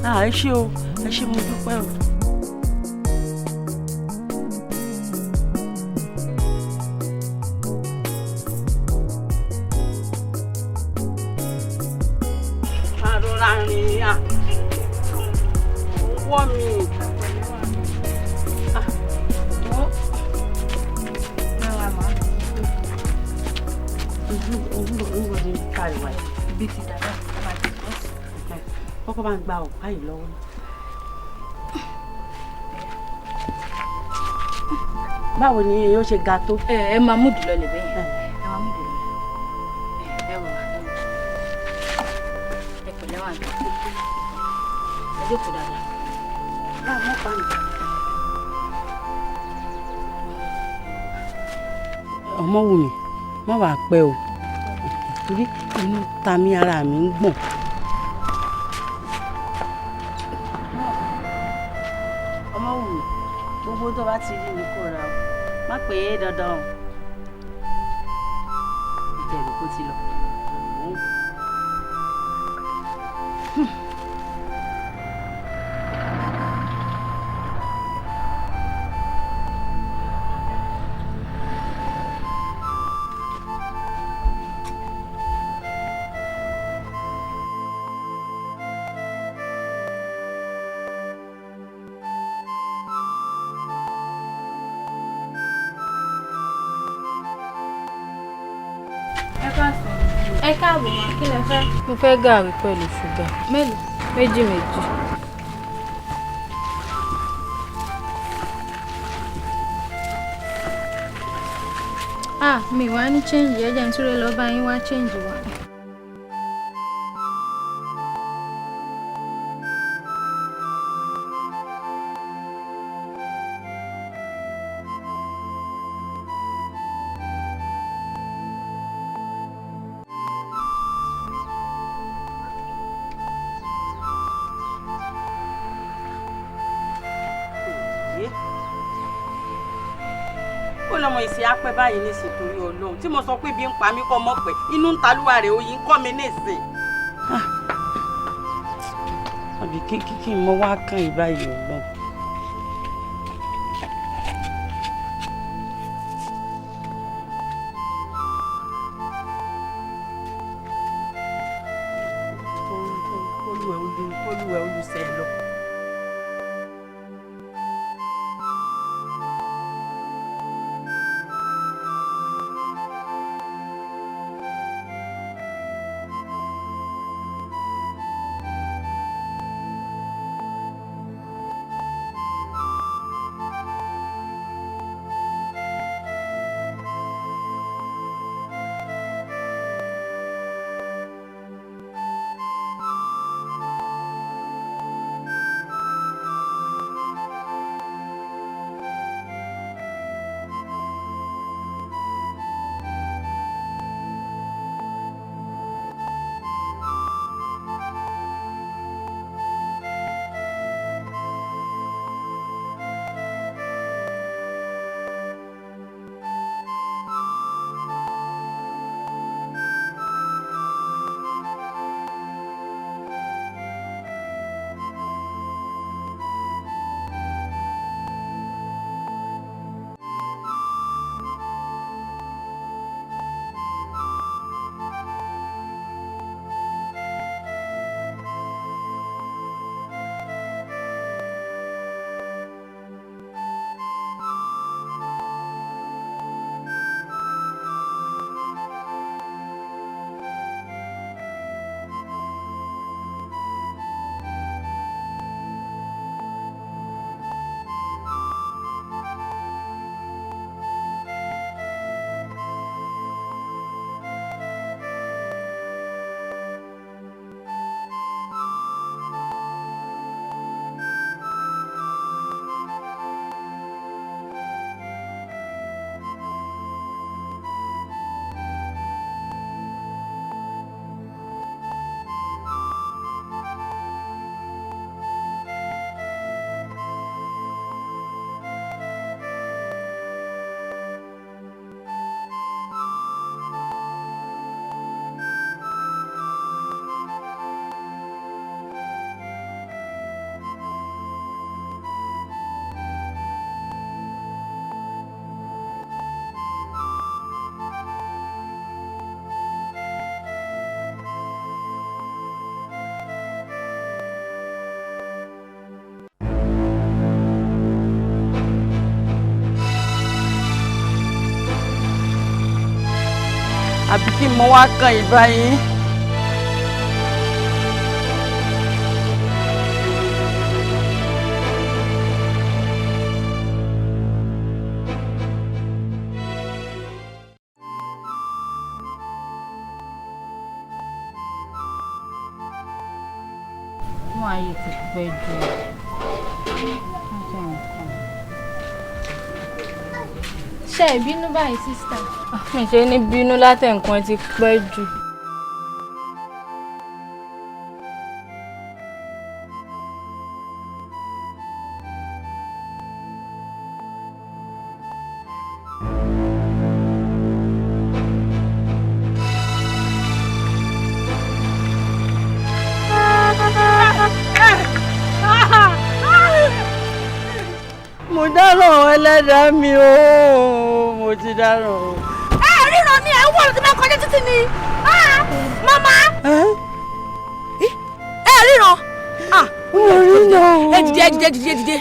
ẹ ṣé o, ẹ ṣé mo dúpẹ́ o. àròrà rìn à wọ́ mi. Kọ́kọ́ bá ń gba ọ̀pá yìí lọ́wọ́. Báwo ni yóò ṣe ga tó? Ẹ máa múdù lọ lè bẹ́yẹn. Ẹ máa múdù lọ. Ẹ wọ̀ wá. Ẹ pẹ̀lẹ́ wà ní. Ẹ jókòó dáadáa. Báwo pa nì? Ọmọwùmí, má wàá pẹ́ o. Torí inú ta mí, ara mi ń gbọ̀n. Ọmọwùmí, gbogbo tó bá ti rí mi kó ra o. Má pè é dandan o. Ìjẹ̀rù kó ti lọ. Ẹ káàbọ̀ ma, kí lẹ fẹ́? Mo fẹ́ gààrí pẹ̀lú ṣúgà. Mélòó? Méjì. Mi wá ní change, ẹ jẹ́ n túré lọ bá yín wá change wa. Ó lọmọ ìsìn apẹ báyìí nísìn torí Ọlọ́run tí mo sọ pé bí ń pa mí kọ́ mọ́ pẹ́ inú ń talúwa rẹ̀ oyin kọ́ mi nísìn. Àbí kí n mọ wá kàn yí báyìí Ọlọ́run. Olúwẹ̀ olùsẹ̀ lọ. àbí kí mo wá kan ìbáyìí. Wọ́n ayé ti pẹ́ jù. Ṣé ẹ bínú báyìí sísítà? Mi ṣe ní bínú látẹ̀ǹkan ti pẹ́ jù. Mo dáràn ẹlẹ́dàá mi o, mo ti dáràn o. Ríran ni ẹ̀ ń wọ̀ lókè máa kọjá títí ni. Màmá. Ríran. Mo rí náà o. Ẹ dìde.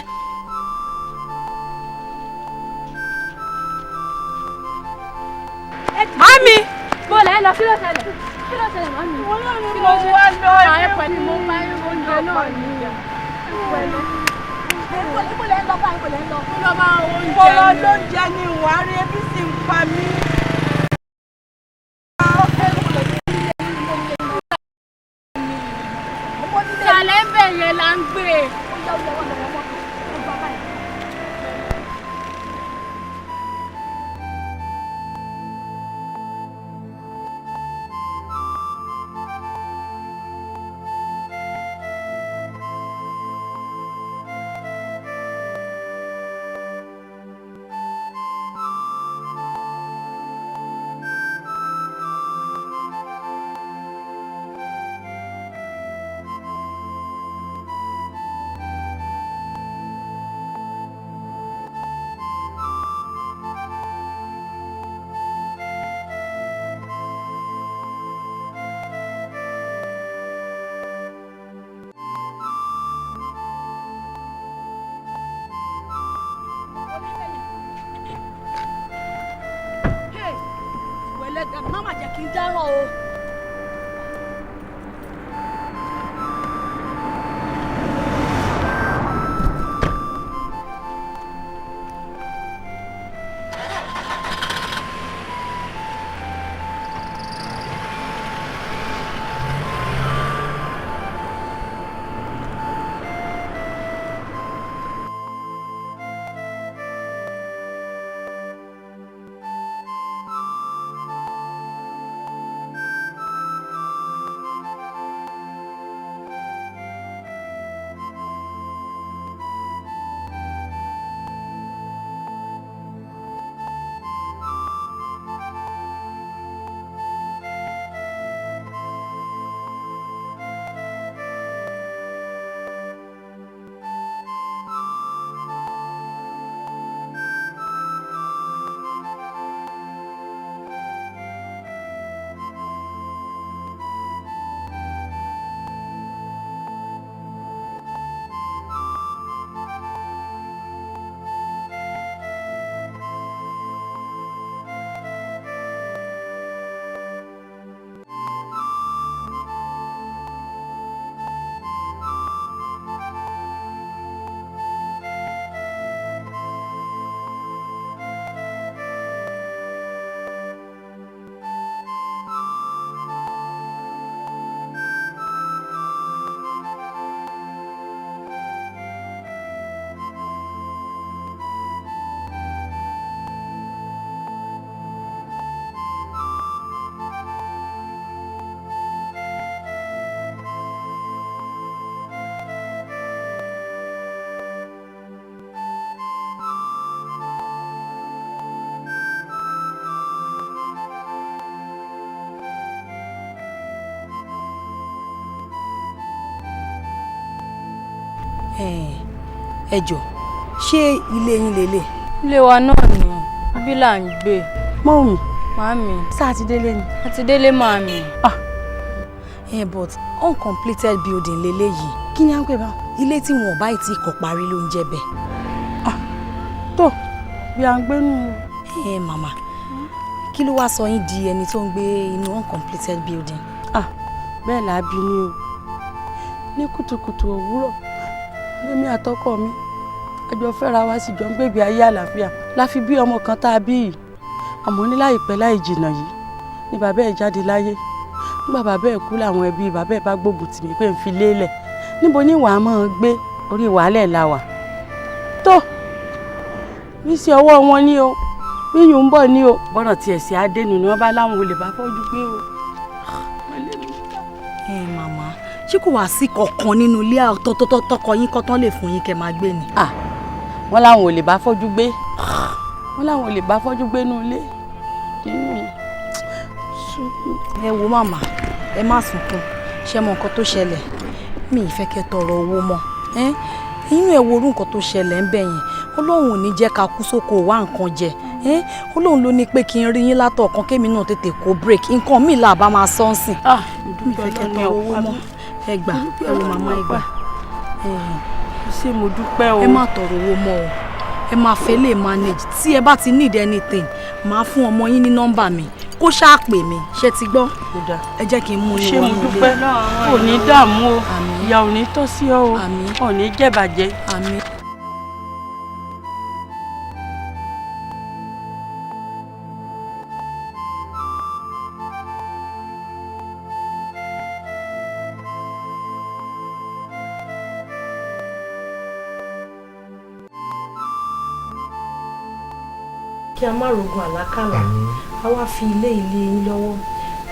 Mami! Mo lẹ́ lọ kí ló ṣẹlẹ̀? Mami? Kí ló wá lọ Àwọn ẹ̀pẹ̀ ni mo máa ń oúnjẹ náà ní ìyá. Ibo lẹ ń lọ báyìí, ibo lẹ ń lọ? Mo lọ máa oúnjẹ. Mo lọ lóúnjẹ ní ìwárí ebi sì ń pa mí. Ìsàlẹ̀ ń bẹ̀rẹ̀ là ń gbé. Má má jẹ́ kí n dáràn o. Ẹ jọ̀ọ́, ṣé ilé yín lélẹ̀? Ilé wa náà ni bí là ń gbé. Mọ́mì. Màámi. Sáà ti délé ni? A ti délé màámi. But uncompleted building lélẹ́yìí. Kí ni à ń pè bá? Ilé tí wọn ò bá ti kọ́ parí ló ń jẹ́ bẹ́ẹ̀. Tó bí à ń gbé nù. Màmá, kí ló wá sọ yín di ẹni tó ń gbé inú uncompleted building. Bẹ́ẹ̀ là á bí ní o ní kùtùkùtù òwúrọ̀ lèmi àtọkọ mi àjọ fẹ́ra wa sì jọ ń gbègbè ayé àlàáfíà la fi bí ọmọ kan tá a bí yìí àmọ́ ní láìpẹ́ láì jìnnà yìí ni bàbá ẹ̀ jáde láyé nígbà bàbá ẹ̀ kú làwọn ẹbí bàbá ẹ̀ bá gbógun tì mí pé ń fi lélẹ̀ níbo ní wàá máa gbé orí wàhálẹ̀ la wà tó bí sí ọwọ́ wọn ní o bí yùn ń bọ̀ ní o bọ́rọ̀ tiẹ̀ sí adénu ni wọ́n bá láwọn olè bá fọ́jú gbé o. Màmá ṣé kò wá sí kankan nínú ilé tọkọ yín kọ́ tán lè fún yín kẹ́ máa gbé ni. wọ́n láwọn olè bá fọ́jú gbé wọ́n láwọn olè bá fọ́jú gbé nínú ilé inú. Ẹ wo màmá ẹ má sunkún ṣe mọ nǹkan tó ṣẹlẹ̀ mi ì fẹ́ kẹ́ tọrọ owó mọ́ inú ẹ̀ wo orú nǹkan tó ṣẹlẹ̀ ń bẹ̀ yẹn Ọlọ́run ò ní jẹ́ ká kú sóko wá nǹkan jẹ Ọlọ́run ló ní pé kí n rí yín látọ̀ọ̀kan kémi náà tètè kó break nǹkan míì là bá máa sọ ń sìn. mi ì fẹ́ kẹ́ tọrọ owó mọ́ ẹ gbà ẹ wo màmá ẹ gbà. ṣé mo dúpẹ́ o. ẹ má tọrọ owó mọ́ o ẹ máa fẹ́ lè manage tí ẹ bá ti need anything máa fún ọmọ yín ní nọ́mbà mi kó ṣáà pè mí ṣe ti gbọ́ ẹ jẹ́ kí n mú yín wọnú ilé. ṣé mo dúpẹ́ ò ní dààmú o ìyà ò ní tọ́ sí ọ o ò ní jẹ̀bàjẹ́. àmín. kí a má rogun àlákàlà a wá fi ilé yín lọ́wọ́.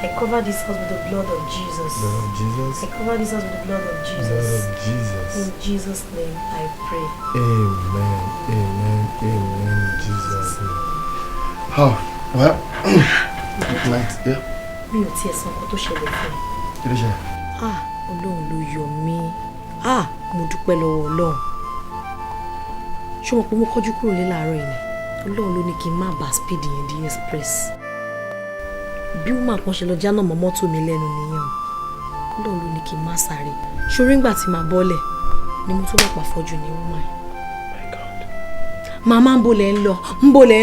I cover this house with the blood of Jesus. Blood of Jesus. I cover this house with the blood of Jesus. Blood of Jesus. In Jesus' name I pray. Amen. Amen. Amen. In Jesus' name. Oh, well. Good night. Yeah. Mi ò tiẹ̀ sọ nǹkan tó ṣẹlẹ̀ fún ẹ. Kí ló ṣe? Ọlọ́run ló yọ mí. Mo dúpẹ́ lọ́wọ́ Ọlọ́run. Ṣé mo pé mo kọjú kúrò ní láàárọ̀ yìí ni? Ọlọ́run ló ní kí n má bá speed yẹn di express. Bí woman kan ṣe lọ jáná mọ́ mọ́tò mi lẹ́nu nìyẹn o. Ọlọ́run ló ní kí n má sáré. Ṣorí ńgbà tí màá bọ́lẹ̀ ni mo tún bá pàfọ́jú ní woman. My God. Màmá ń bolẹ̀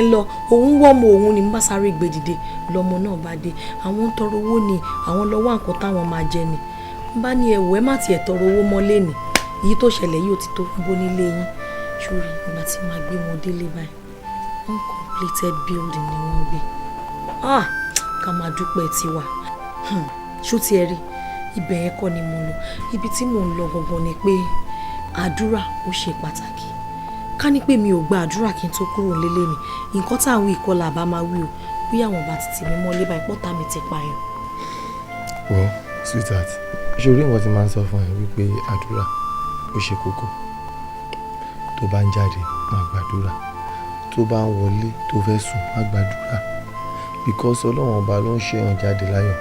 ń lọ òun wọ́ ọmọ òun ni mo bá sáré gbé dìde lọ́mọ náà bá dé àwọn ń tọrọ owó ni àwọn lọ́wọ́ nǹkan táwọn máa jẹ ni n bá ní ẹ̀wọ̀ ẹ má tiẹ̀ tọrọ owó mọ́ lẹ́nì èyí tó ṣẹlẹ̀ yìí ò ti tó bó nílé yín ṣórí ìgbà tí màá gbé wọn délé báyìí uncompleted building ni wọ́n gbé ká máa dúpẹ́ tiwa ṣó tiẹ̀ rí ibẹ̀ yẹn kọ́ ni mo lọ ibi tí mò ń lọ gangan ni pé àdúrà ó ṣe pàtàkì ká ní pé mi ò gba àdúrà kí n tó kúrò nílé ni nǹkan tá à ń wí ìkọlà bá máa wí o bí àwọn bá ti tì mí mọ́lé báyìí pọ́tà mi ti pààyàn. Well, sweetheart, ṣorí nǹkan tí máa ń sọ fún ẹ wípé àdúrà ó ṣe kókó tó bá ń jáde máa gbàdúrà tó bá ń wọlé tó fẹ́ sùn máa gbàdúrà because ọlọ́run ọba ló ń ṣe èèyàn jáde láyọ̀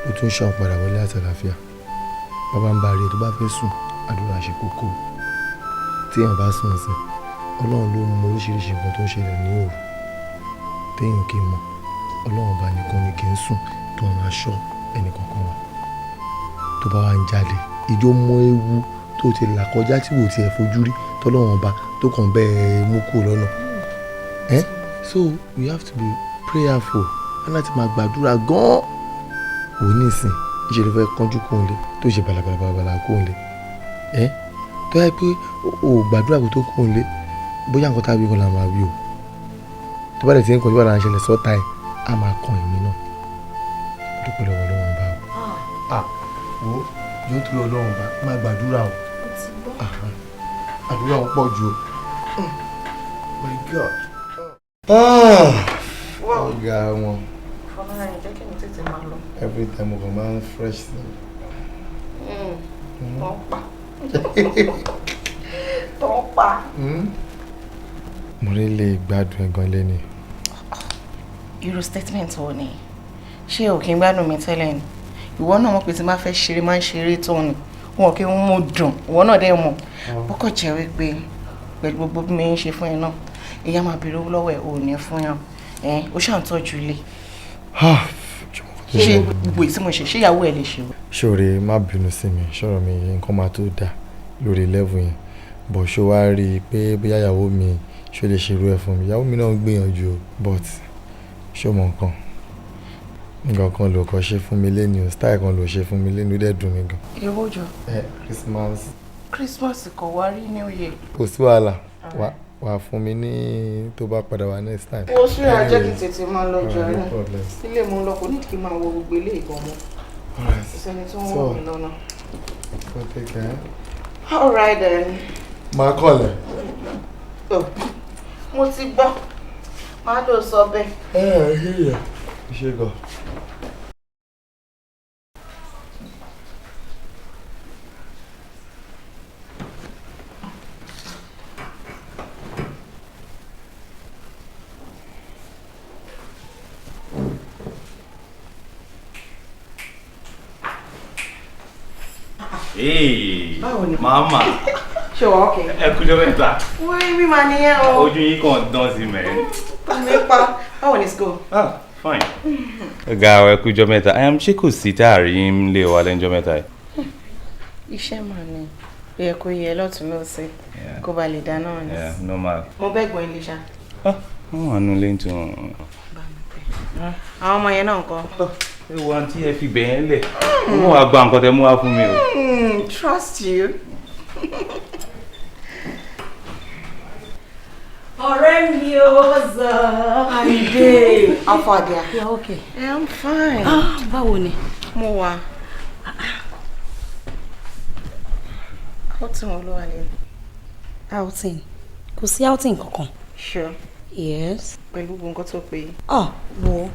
ló tún ṣe èèyàn padà wọlé àtàlàfíà bàbá ń bá rí ẹ tó bá fẹ́ sùn àdúrà ṣe kókó tí èèyàn bá sùn sí ọlọ́run ló mọ oríṣiríṣi nǹkan tó ń ṣẹlẹ̀ ní òru téèyàn kì í mọ̀ ọlọ́run ọba nìkan ni kì í sùn tó máa ṣọ́ ẹnì kankan wa tó bá wá ń jáde ìjọ mọ ewu tó ti là kọjá tí wò ti ẹ̀ fojú rí tọ́lọ́run ọba tó kàn bẹ́ẹ̀ mú kú lọ́nà so we have to be prayerful láti máa gbàdúrà gan-an òun nísìn ìṣe ló fẹ́ kánjú kó ń lé tó ṣe bàlàbàlà kó ń lé tó yẹ pé o gbàdúrà kó tó kó ń lé bóyá nǹkan tábí kan là máa wí o tó bá dẹ̀ ti ń kọjú wà láń ṣẹlẹ̀ sọ́ta ẹ̀ á máa kan èmi náà dúpẹ́ lọ́wọ́ Ọlọ́run bá o wo yóò tó lọ Ọlọ́run bá máa gbàdúrà o àdúrà wọn pọ̀ jù o my God ọ̀gá wọn every time of a man fresh thing. Tọ́pa. Mo rí lè gbádùn ẹ̀gan lẹ́ni. Irú statement wo ni? Ṣé o kì í gbádùn mi tẹ́lẹ̀ ni? Ìwọ náà mọ̀ pé tí máa fẹ́ ṣeré máa ń ṣeré tó ni. Wọn kì í mú dùn. Ìwọ náà dẹ̀ mọ̀. Bọ́kọ̀ jẹ́ wípé pẹ̀lú gbogbo bí mi ń ṣe fún ẹ náà. Ìyá máa bèrè owó lọ́wọ́ ẹ̀ ò ní fún yàn. Ó ṣàn tọ́jú ilé. Ṣé gbogbo èyí tí mo ṣe ṣé ìyàwó ẹ lè ṣe o? Ṣòro má bínú sí mi ṣọ̀rọ̀ mi nǹkan máa tó dà lórí level yẹn bọ̀ ṣó wá rí i pé bóyá ìyàwó mi ṣó lè ṣerú ẹ̀ fún mi ìyàwó mi náà ń gbìyànjú but ṣó mọ nǹkan nǹkan kan ló kọ́ ṣe fún mi lẹ́nu o style kan ló ṣe fún mi lẹ́nu ó dẹ̀ dùn mí gan. èwo jọ. Christmas kò wá rí New Year. kò sí wàhálà wà fún mi ní tó bá padà wá next time. o ṣe àjẹ́ kí tètè máa lọ jọ ẹ ilé mu lọ kò ní kí n máa wọ gbogbo ilé ìgbọ̀n mọ́ ìsẹ́ni tó ń wọ̀ mí lọ́nà. so take care. all right then. máa kọ́lẹ̀. mo ti gbọ́ máa lọ sọ bẹ́ẹ̀. ṣe gan. Hey, mama. Ṣé wà okay? Ẹ kújọ́ mẹ́ta. Wọ́n mi máa nìyẹn o. Ojú yín kàn dán sí mẹ́. Nípa, báwo ni school? Ah, fine. Ọ̀gá ẹ kújọ́ mẹ́ta. Ṣé kò sí táàrí ń lé wa lẹ́jọ́ mẹ́ta yìí? Iṣẹ́ mà ni. Ó yẹ kó yẹ lọ́tún lọ́sẹ̀. Kó ba lè dáná ni. Yeah, normal. Mo bẹ́ gbọ́n ilé ṣá. Wọ́n wà nù lẹ́yìn tí wọ́n. Àwọn ọmọ yẹn náà ńkọ́? Ewu àǹtí ẹ fi bẹ̀yẹn lẹ̀. Wọ́n wá gba nǹkan tẹ mú wá fún mi o. Trust you. ọ̀rẹ́ mi ò zọ. Àìdè. How far there? Yeah, okay. I'm fine. Báwo ni? Mo wà. Outing wo ló wà lẹ́nu? Outing. Kò sí outing kankan. Sure. Yes. Pẹ̀lú gbogbo nǹkan tó pé. Wo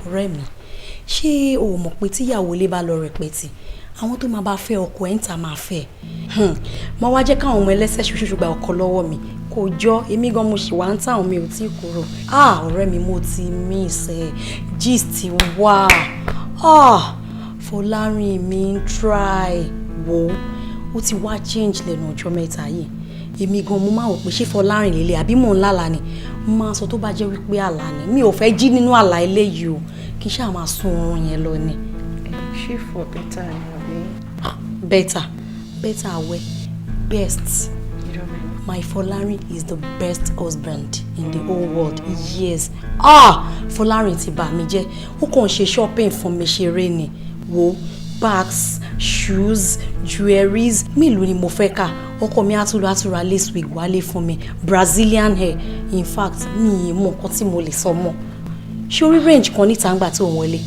ọ̀rẹ́ mi. Ṣé o mọ̀ pé tíyàwó ilé bá lọ rẹpẹtì àwọn tó máa bá fẹ́ ọkọ ẹ̀ ń ta máa fẹ́ mo wá jẹ́ káwọn ọmọ ẹlẹ́sẹ̀ ṣoṣooṣù gba ọkọ lọ́wọ́ mi kò jọ èmi gan mo ṣì wá ń táwọn mi ò tí kúrò ọ̀rẹ́ mi mo ti miss ẹ gist wà Fọlárin mi ń try wo ó ti wá change lẹ́nu ọjọ́ mẹ́ta yìí èmi gan mo máa wò pé ṣé Fọlárin lélẹ̀ àbí mò ń lálàá ni mo máa sọ tó bá jẹ́ wípé àlá ni mi ò fẹ́ jí nínú àlá eléyìí o kí n ṣáà máa sún oorun yẹn lọ ni. Ṣé for better ni àbí? Better where best. My Fọlárin is the best husband in the whole world. Yes. Fọlárin ti bà mí jẹ́ ó kàn ṣe shopping fún mi ṣeré ni wo bags shoes jewelries mélòó ni mo fẹ́ kà ọkọ mi àtúrà lace wig wálé fún mi Brazilian hair in fact mi ì mọ nǹkan tí mo lè sọ mọ́ ṣé orí range kan níta ńgbà tí òun wọlé.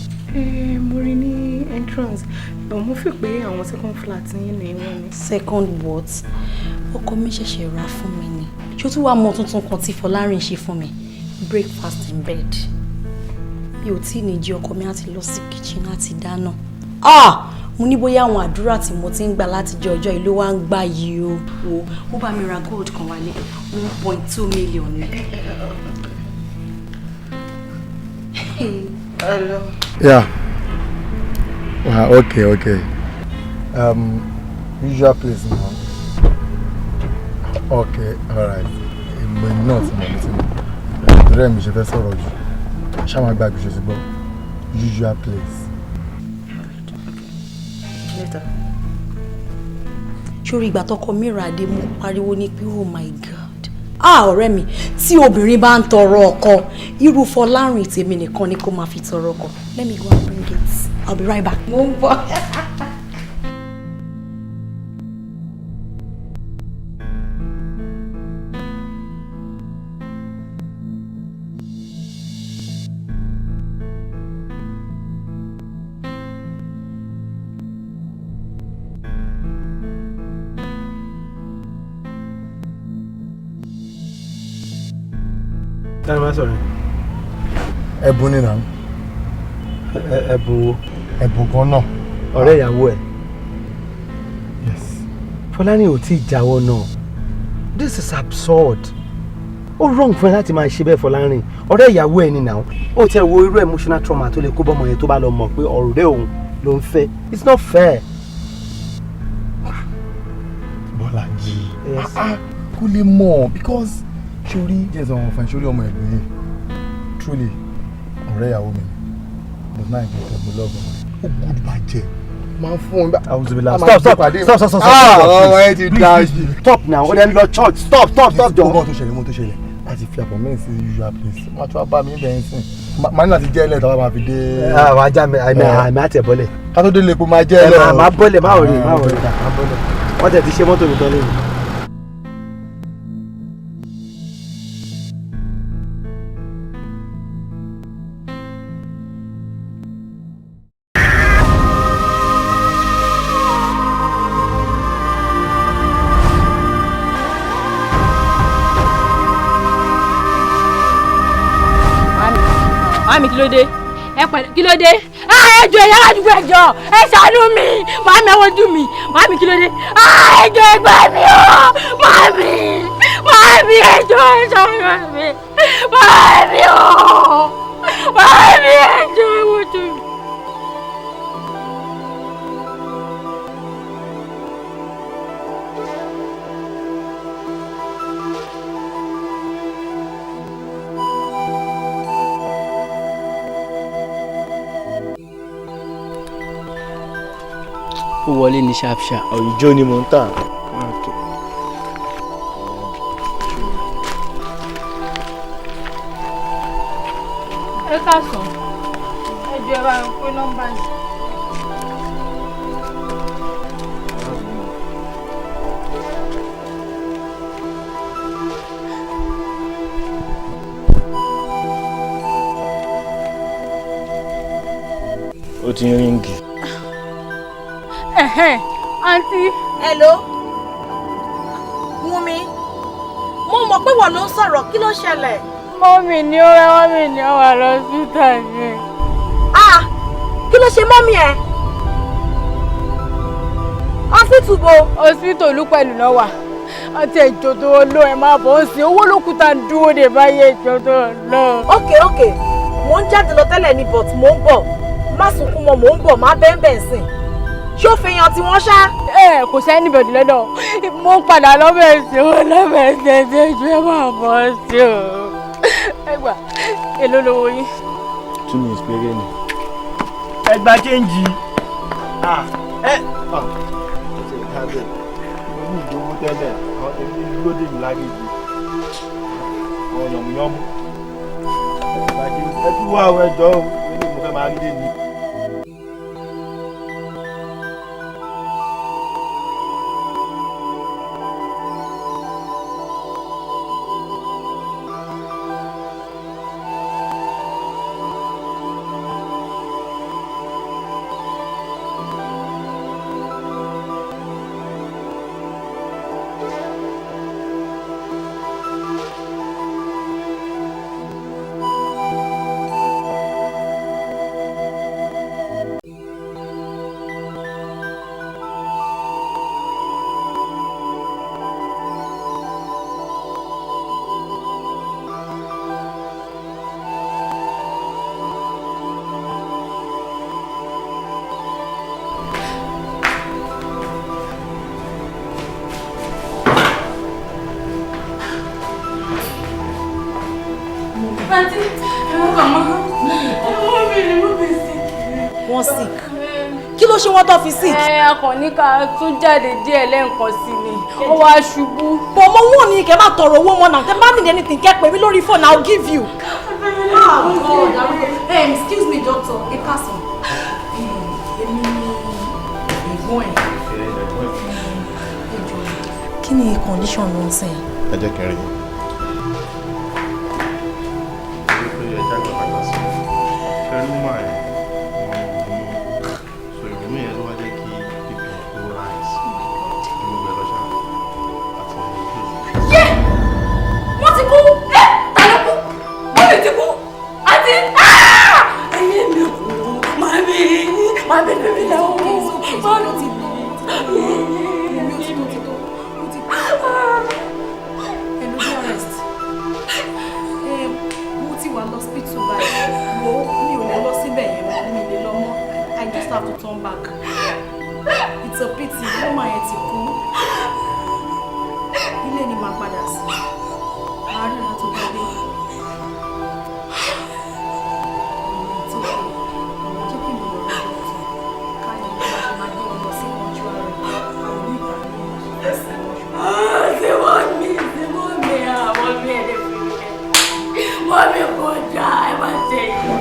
Mo rí ní entrance mo fi pé àwọn second flat yín ní wọ́n ni. Second what? Ọkọ mi ṣẹ̀ṣẹ̀ rà fún mi ni ṣó tún wàá mọ tuntun kan tí Fọlárin ṣe fún mi breakfast in bed mi ò tí ì ní jí ọkọ mi àti lọ sí kitchen láti dáná mo ní bóyá àwọn àdúrà tí mo ti ń gbà láti jẹ ọjọ́ ìlú wa ń gbà yìí o ó bá mi ra gold kan wálé 1.2 million ni. Hello. Yeah. Okay. Usual place now. Okay, alright. I'm not today mi ṣe fẹ́ sọ̀rọ̀ jù. Ṣá máa gbàgbé ṣe ti gbọ́. Usual place. Later. Ṣorí ìgbà tọkọ mi rà dé mo pariwo ní pé oh my god. Ọ̀rẹ́ mi tí obìnrin bá ń tọrọ ọkọ irú Fọlárin tèmi nìkan ni kó máa fi tọrọ ọkọ. Let me go and bring it. I'll be right back. Mo ń bọ̀. Tani ma sọ̀rọ̀. Ẹ̀bùn ni náà. Ẹ̀bùn wo? Ẹ̀bùn kan náà. Ọ̀rẹ́ ìyàwó ẹ̀. Yes. Fọlárin ò tí ì jáwọ́ náà. This is absurd. Ó wrong fún ẹ láti máa ṣe bẹ́ẹ̀ Fọlárin. Ọ̀rẹ́ ìyàwó ẹ̀ ni náà. Ó tiẹ̀ wo irú emotional trauma tó lè kó bọ́mọ yẹn tó bá lọ mọ̀ pé ọ̀rẹ́ òun ló ń fẹ́. It's not fair. Bọ́lájí. Kò lè mọ̀ because sori jẹ́ sọ wọn fún ẹ sori ọmọ ẹ̀gbọ́n yẹn truly ọ̀rẹ́ ìyàwó mi but náà ìgbà tẹ̀ mo lọ́ọ̀bù ó good bàjẹ́ máa ń fún wọn. Stop. Ọmọ ẹ ti da jù. Stop now. Ó dẹ̀ lọ church. Stop jọ. Mo tó ṣẹlẹ̀ láti fi àpọ̀ mẹ́rin sí usual place. Wọ́n á tún wá bá mi bẹ̀rẹ̀ sí. màá ní láti jẹ́ ẹlẹ́ tọ́wọ́ máa fi dé. wàá já mi àmì àti ẹ̀ bọ́lẹ̀. ká tó délé epo máa jẹ́ ẹlẹ́. máa bọ́lẹ̀ máa wọlé máa bọ́lẹ̀. wọ́n tẹ̀ ti ṣe mọ́tò mi tán lẹ́yìn. Mami, kí ló dé? Ẹ pẹ̀lẹ́, kí ló dé? Ẹ jọ̀ọ́ ẹ̀yà àdúgbò ẹ jọ̀ọ́, ẹ ṣàánú mi. Mami, ẹ wojú mi. Mami, kí ló dé? Ẹ jọ̀ọ́ ẹ gbà mí o. Mami, ẹ jọ̀ọ́ ẹ ṣàánú mi. Mami o. Mami, ẹ jọ̀ọ́ ẹ wojú mi. Ó wọlé ní ṣáfṣá. Ìjó ni mò ń tà. Ẹ káàsán, ẹ jọ̀ọ́ ẹ bá ń pín nọ́mbà yìí. Ó ti ń ríngì. Àǹtí. Hello. Wúnmi. Mo mọ̀ pé wọ́n ló ń sọ̀rọ̀, kí ló ṣẹlẹ̀? Mọ́mì ni ó rẹ́ mọ́mì ni ó wà lọ́sítà ni. Kí ló ṣe mọ́mì ẹ? Hospital bo. Hospital Olúpẹ̀lú náà wà. Àti ẹjọ́ tó lọ ẹ máa bọ̀ ń sin owó lókùtà ń dúró dé báyìí ẹjọ́ tó lọ. Okay. Mò ń jáde lọ tẹ́lẹ̀ ni but mò ń bọ̀. Má sunkún mọ́, mò ń bọ̀, má bẹ́ẹ̀ sìn. Ṣé ó fi yan tí wọ́n ṣá? Kò sẹ́ anybody lọ́dọ̀. Mo ń padà lọ́bẹ̀ẹ́sì ẹjọ́ ẹ máa bọ̀ sí o. Ẹ gbà, èló lówó yín? 2 minutes péré ni. Ẹ gba kéńjì. Mo ní ìdówó tẹ́lẹ̀, àwọn tẹ̀lé dúró dè mí lágéjì. Àwọn yànmùyánmú. Ẹ tún wá àwọn ẹjọ́ o, mo fẹ́ máa rí dé ní. Wọ́n sick. Kí ló ṣe wọ́n tó fi sick? Akọni ká tún jáde díẹ̀ lẹ́ǹkan sí ni. Ó wá ṣubú. Bọ̀ mo wọ́n ní kẹ́ máa tọrọ owó wọn náà. Tẹ́ bá need anything kẹ́ pè mí lórí phone, I'll give you. Excuse me, doctor. Ẹ káàsán. Èmi ni ìgbọ́n ẹ̀. Kí ni condition ló ń sìn? Ẹ jẹ́ kí n rí i. Mami, kò já, ẹ má ṣe yìí.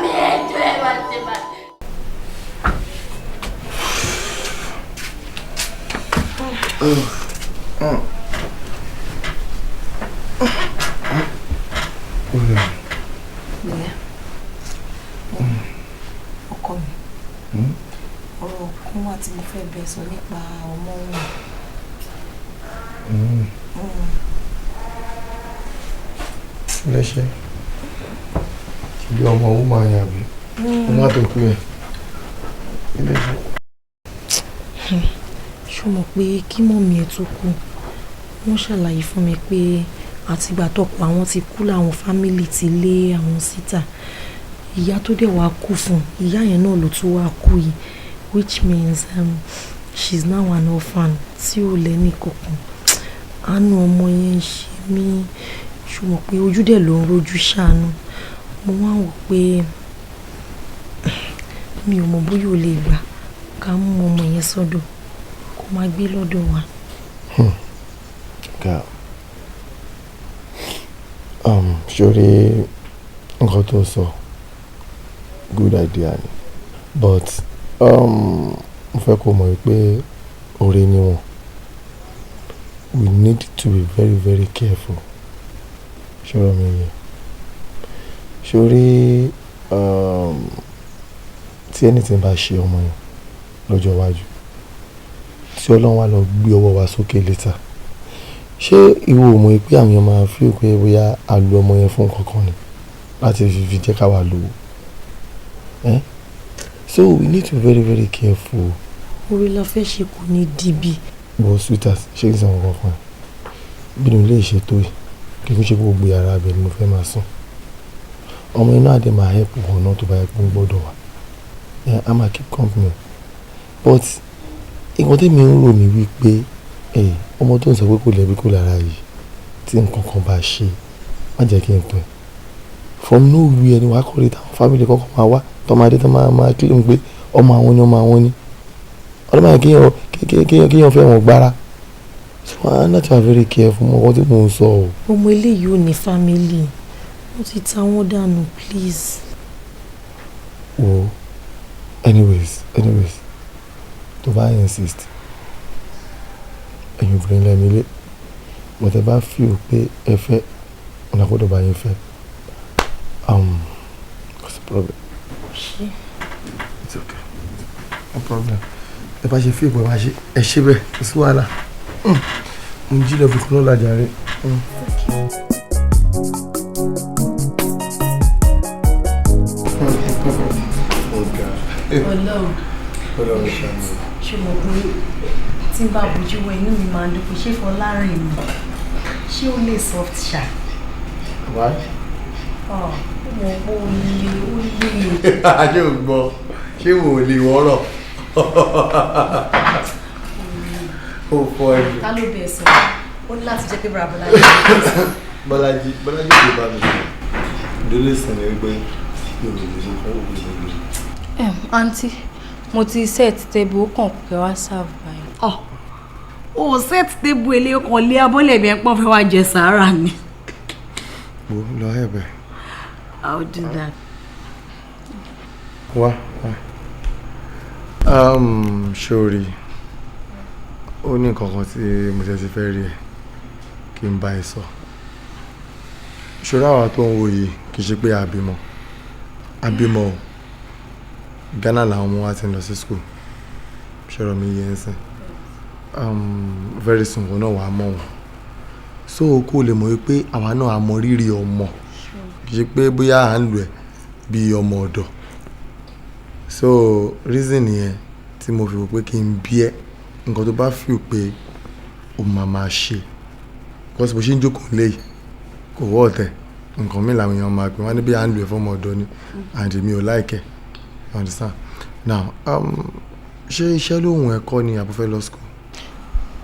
mi ẹjọ́ ẹ máa ṣe máa. Ọkọ mi, ọ̀rọ̀ kan wà tí mo fẹ́ bẹ̀ sọ nípa ọmọ wọn. Lẹ́ṣẹ̀ bí ọmọ owó máa yà bí ọmọ tó kú ẹ̀. Ṣó mọ̀ pé kí mọ̀mí ẹ̀ tó kú wọ́n ṣàlàyé fún mi pé àtìgbà tọ́kọ àwọn ti kú làwọn fámìlì ti lé àwọn síta. Ìyá tó dẹ̀ wá kú fún ìyá yẹn náà ló tún wá kú yìí, which means she's now an orphan tí ò lẹ́ni kankan. Àánú ọmọ yẹn ń ṣe mí, ṣùgbọ́n pé ojú dẹ̀ ló ń rojú ṣàánú. Mo wá wò pé mi ò mọ̀ bóyá o lè gbà ká mú ọmọ yẹn sọ́dọ̀ kó máa gbé lọ́dọ̀ wa. Ṣorí nǹkan tó sọ good idea ni but mo fẹ́ kó mọ̀ pé ọ̀rẹ́ ni wọ́n. We need to be very very careful. Ṣọ́rọ̀ mi yẹn. Ṣorí tí anything bá ṣe ọmọ yẹn lọ́jọ́ iwájú tí Ọlọ́run wá lọ gbé ọwọ́ wa sókè later, ṣé ìwọ ò mọ̀ pé àwọn èèyàn máa fi pé bóyá a lo ọmọ yẹn fún nǹkan kan ni láti fi jẹ́ ká wà lówó? So we need to be very very careful. Orí la fẹ́ ṣe kò ní dìbì. Bọ́ sweetheart ṣé kí n sàn kankan fún ẹ? Bí mo lè ṣètò yìí kí n ṣe gbogbo yàrá abẹ ni mo fẹ́ máa sùn. Ọmọ iná àdé máa help wọn náà tó bá yẹ kó ń gbọ́dọ̀ wá. A máa keep company. But nǹkan tí mi ń rò ní wípé ọmọ tó ń sọ pé kò lẹ́bi kò lára yìí tí nǹkan kan bá ṣe má jẹ́ kí n pẹ́. From nowhere ni wàá kọ́ rí táwọn family kọ́kọ́ máa wá tọ́mọdé tó máa claim pé ọmọ àwọn ni ọmọ àwọn ni. Ọdún máa kéèyàn fẹ́ wọn gbára. So I need to be very careful mọ́ ọkọ tí mò ń sọ o. Ọmọ eléyìí ò ní family, wọ́n ti ta wọ́n dànù, please. Wo anyways tó bá insist ẹ̀yin obìnrin lẹ́mi lé but ẹ bá feel pé ẹ fẹ́ ọ̀nà àpọ̀dọ̀ bá yín fẹ́ what's the problem? It's okay, no problem. Ẹ bá ṣe feel pé wá ṣe ẹ ṣe bẹ́ẹ̀ kò sí wàhálà. Mo ń jí lọ fi kún lọ́la jàre. Ọlọ́run ṣàánú. Ṣùgbọ́n pé tí n bá bójú wọ inú mi máa ń dúpọ̀ ṣé Fọlárìn mi ṣé ó lè soft ṣá. Wá. Ó mọ̀ pé ó lè. Ajé ò gbọ́ ṣé wò ó lè wọ́rọ̀. Ó fọ ẹ̀jẹ̀. Ta ló bẹ̀ sọ? Ó ní láti jẹ́ pé Bọ́lájí ò lè bá mi sọ. Délé sàn ní ẹgbẹ́ yóò lè mú kọ́ òkú ìgbẹ́. Aunty, mo ti set table kan pé wá serve báyìí. O set table ele kan lé abọ́lẹ̀ mi pọ́n fẹ́ wá jẹ sàárà ni. Wo lọ ẹ̀bẹ̀. I'll do that. Wá. Ṣorí ó ní nǹkan kan tí mo ti fẹ́ rí ẹ kí n bá ẹ sọ. Ṣorí àwa tó ń wo yìí kì í ṣe pé àbímọ o. Ghana làwọn ọmọ wa ti ń lọ sí school. Ṣọ̀rọ̀ mi yẹn sìn. Very soon wọn náà wà á mọ̀ wọn. So kó lè mọ̀ wípé àwa náà á mọ rírì ọmọ. Kì í ṣe pé bóyá à ń lò ẹ́ bí ọmọ ọ̀dọ̀. So reason yẹn tí mo fi wò pé kí n bí ẹ nǹkan tó bá feel pé o máa ṣe. Because bó ṣe ń jókòó léyìí kò wọ́ ọ̀tẹ̀ nǹkan mi làwọn èèyàn máa pè wọ́n ní bí à ń lò ẹ́ fọ́mọ ọ̀dọ̀ ni and mi ò like ẹ̀. You understand? Now, ṣé iṣẹ́ lóhùn ẹ̀kọ́ ni àbúfẹ́ lọ school?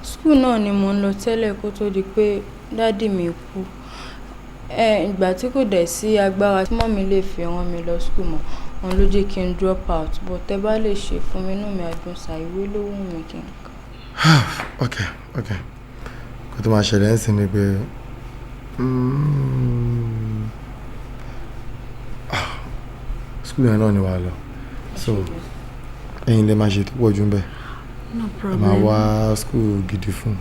School náà ni mo ń lọ tẹ́lẹ̀ kó tó di pé dádì mi kú. Ìgbà tí kò dẹ̀ sí agbára tí mọ́mí lè fi rán mi lọ school mọ́, wọn ló jẹ́ kí n drop out. But tẹ́ bá lè ṣe fún mi inú mi á dùn sa ìwé ló wù mí kí n kà. Okay. Kó tó máa ṣẹlẹ̀ ń sìn ni pé school yẹn náà ni wàá lọ so ẹ̀yin lè máa ṣe tó pọ̀ jù ń bẹ̀. No ẹ problem. máa wá school gidi fún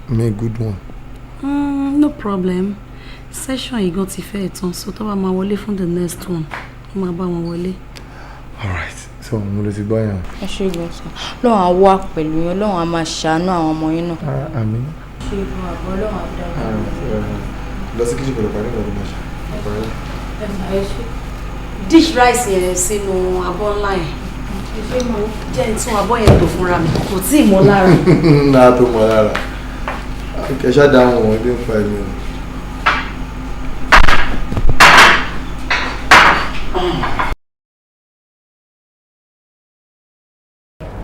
me good one. No problem. Session yìí gan ti fẹ́ tán so tó bá máa wọlé fún the next one ó máa bá wọn wọlé. Alright, so mo lè ti gbọ́ yẹn. ẹ ṣe gan sọ lọ́wọ́n á wà pẹ̀lú yín Ọlọ́run á máa ṣàánú àwọn ọmọ yín náà. Àmín. ṣé ìgbọ́n àbọ̀ Ọlọ́run á dára. lọ sí kíchìn pẹ̀lú parí ìgbà tó máa ṣe. Dish rice yẹn sínú abọ́ ńlá yẹn. Jẹ́ n tún abọ́ yẹn tò fúnra mi kò tí ì mọ́ lára. náà tó mọ́ lára kẹ̀ṣá dáhùn wọn ilé ń fa ẹ̀mí o.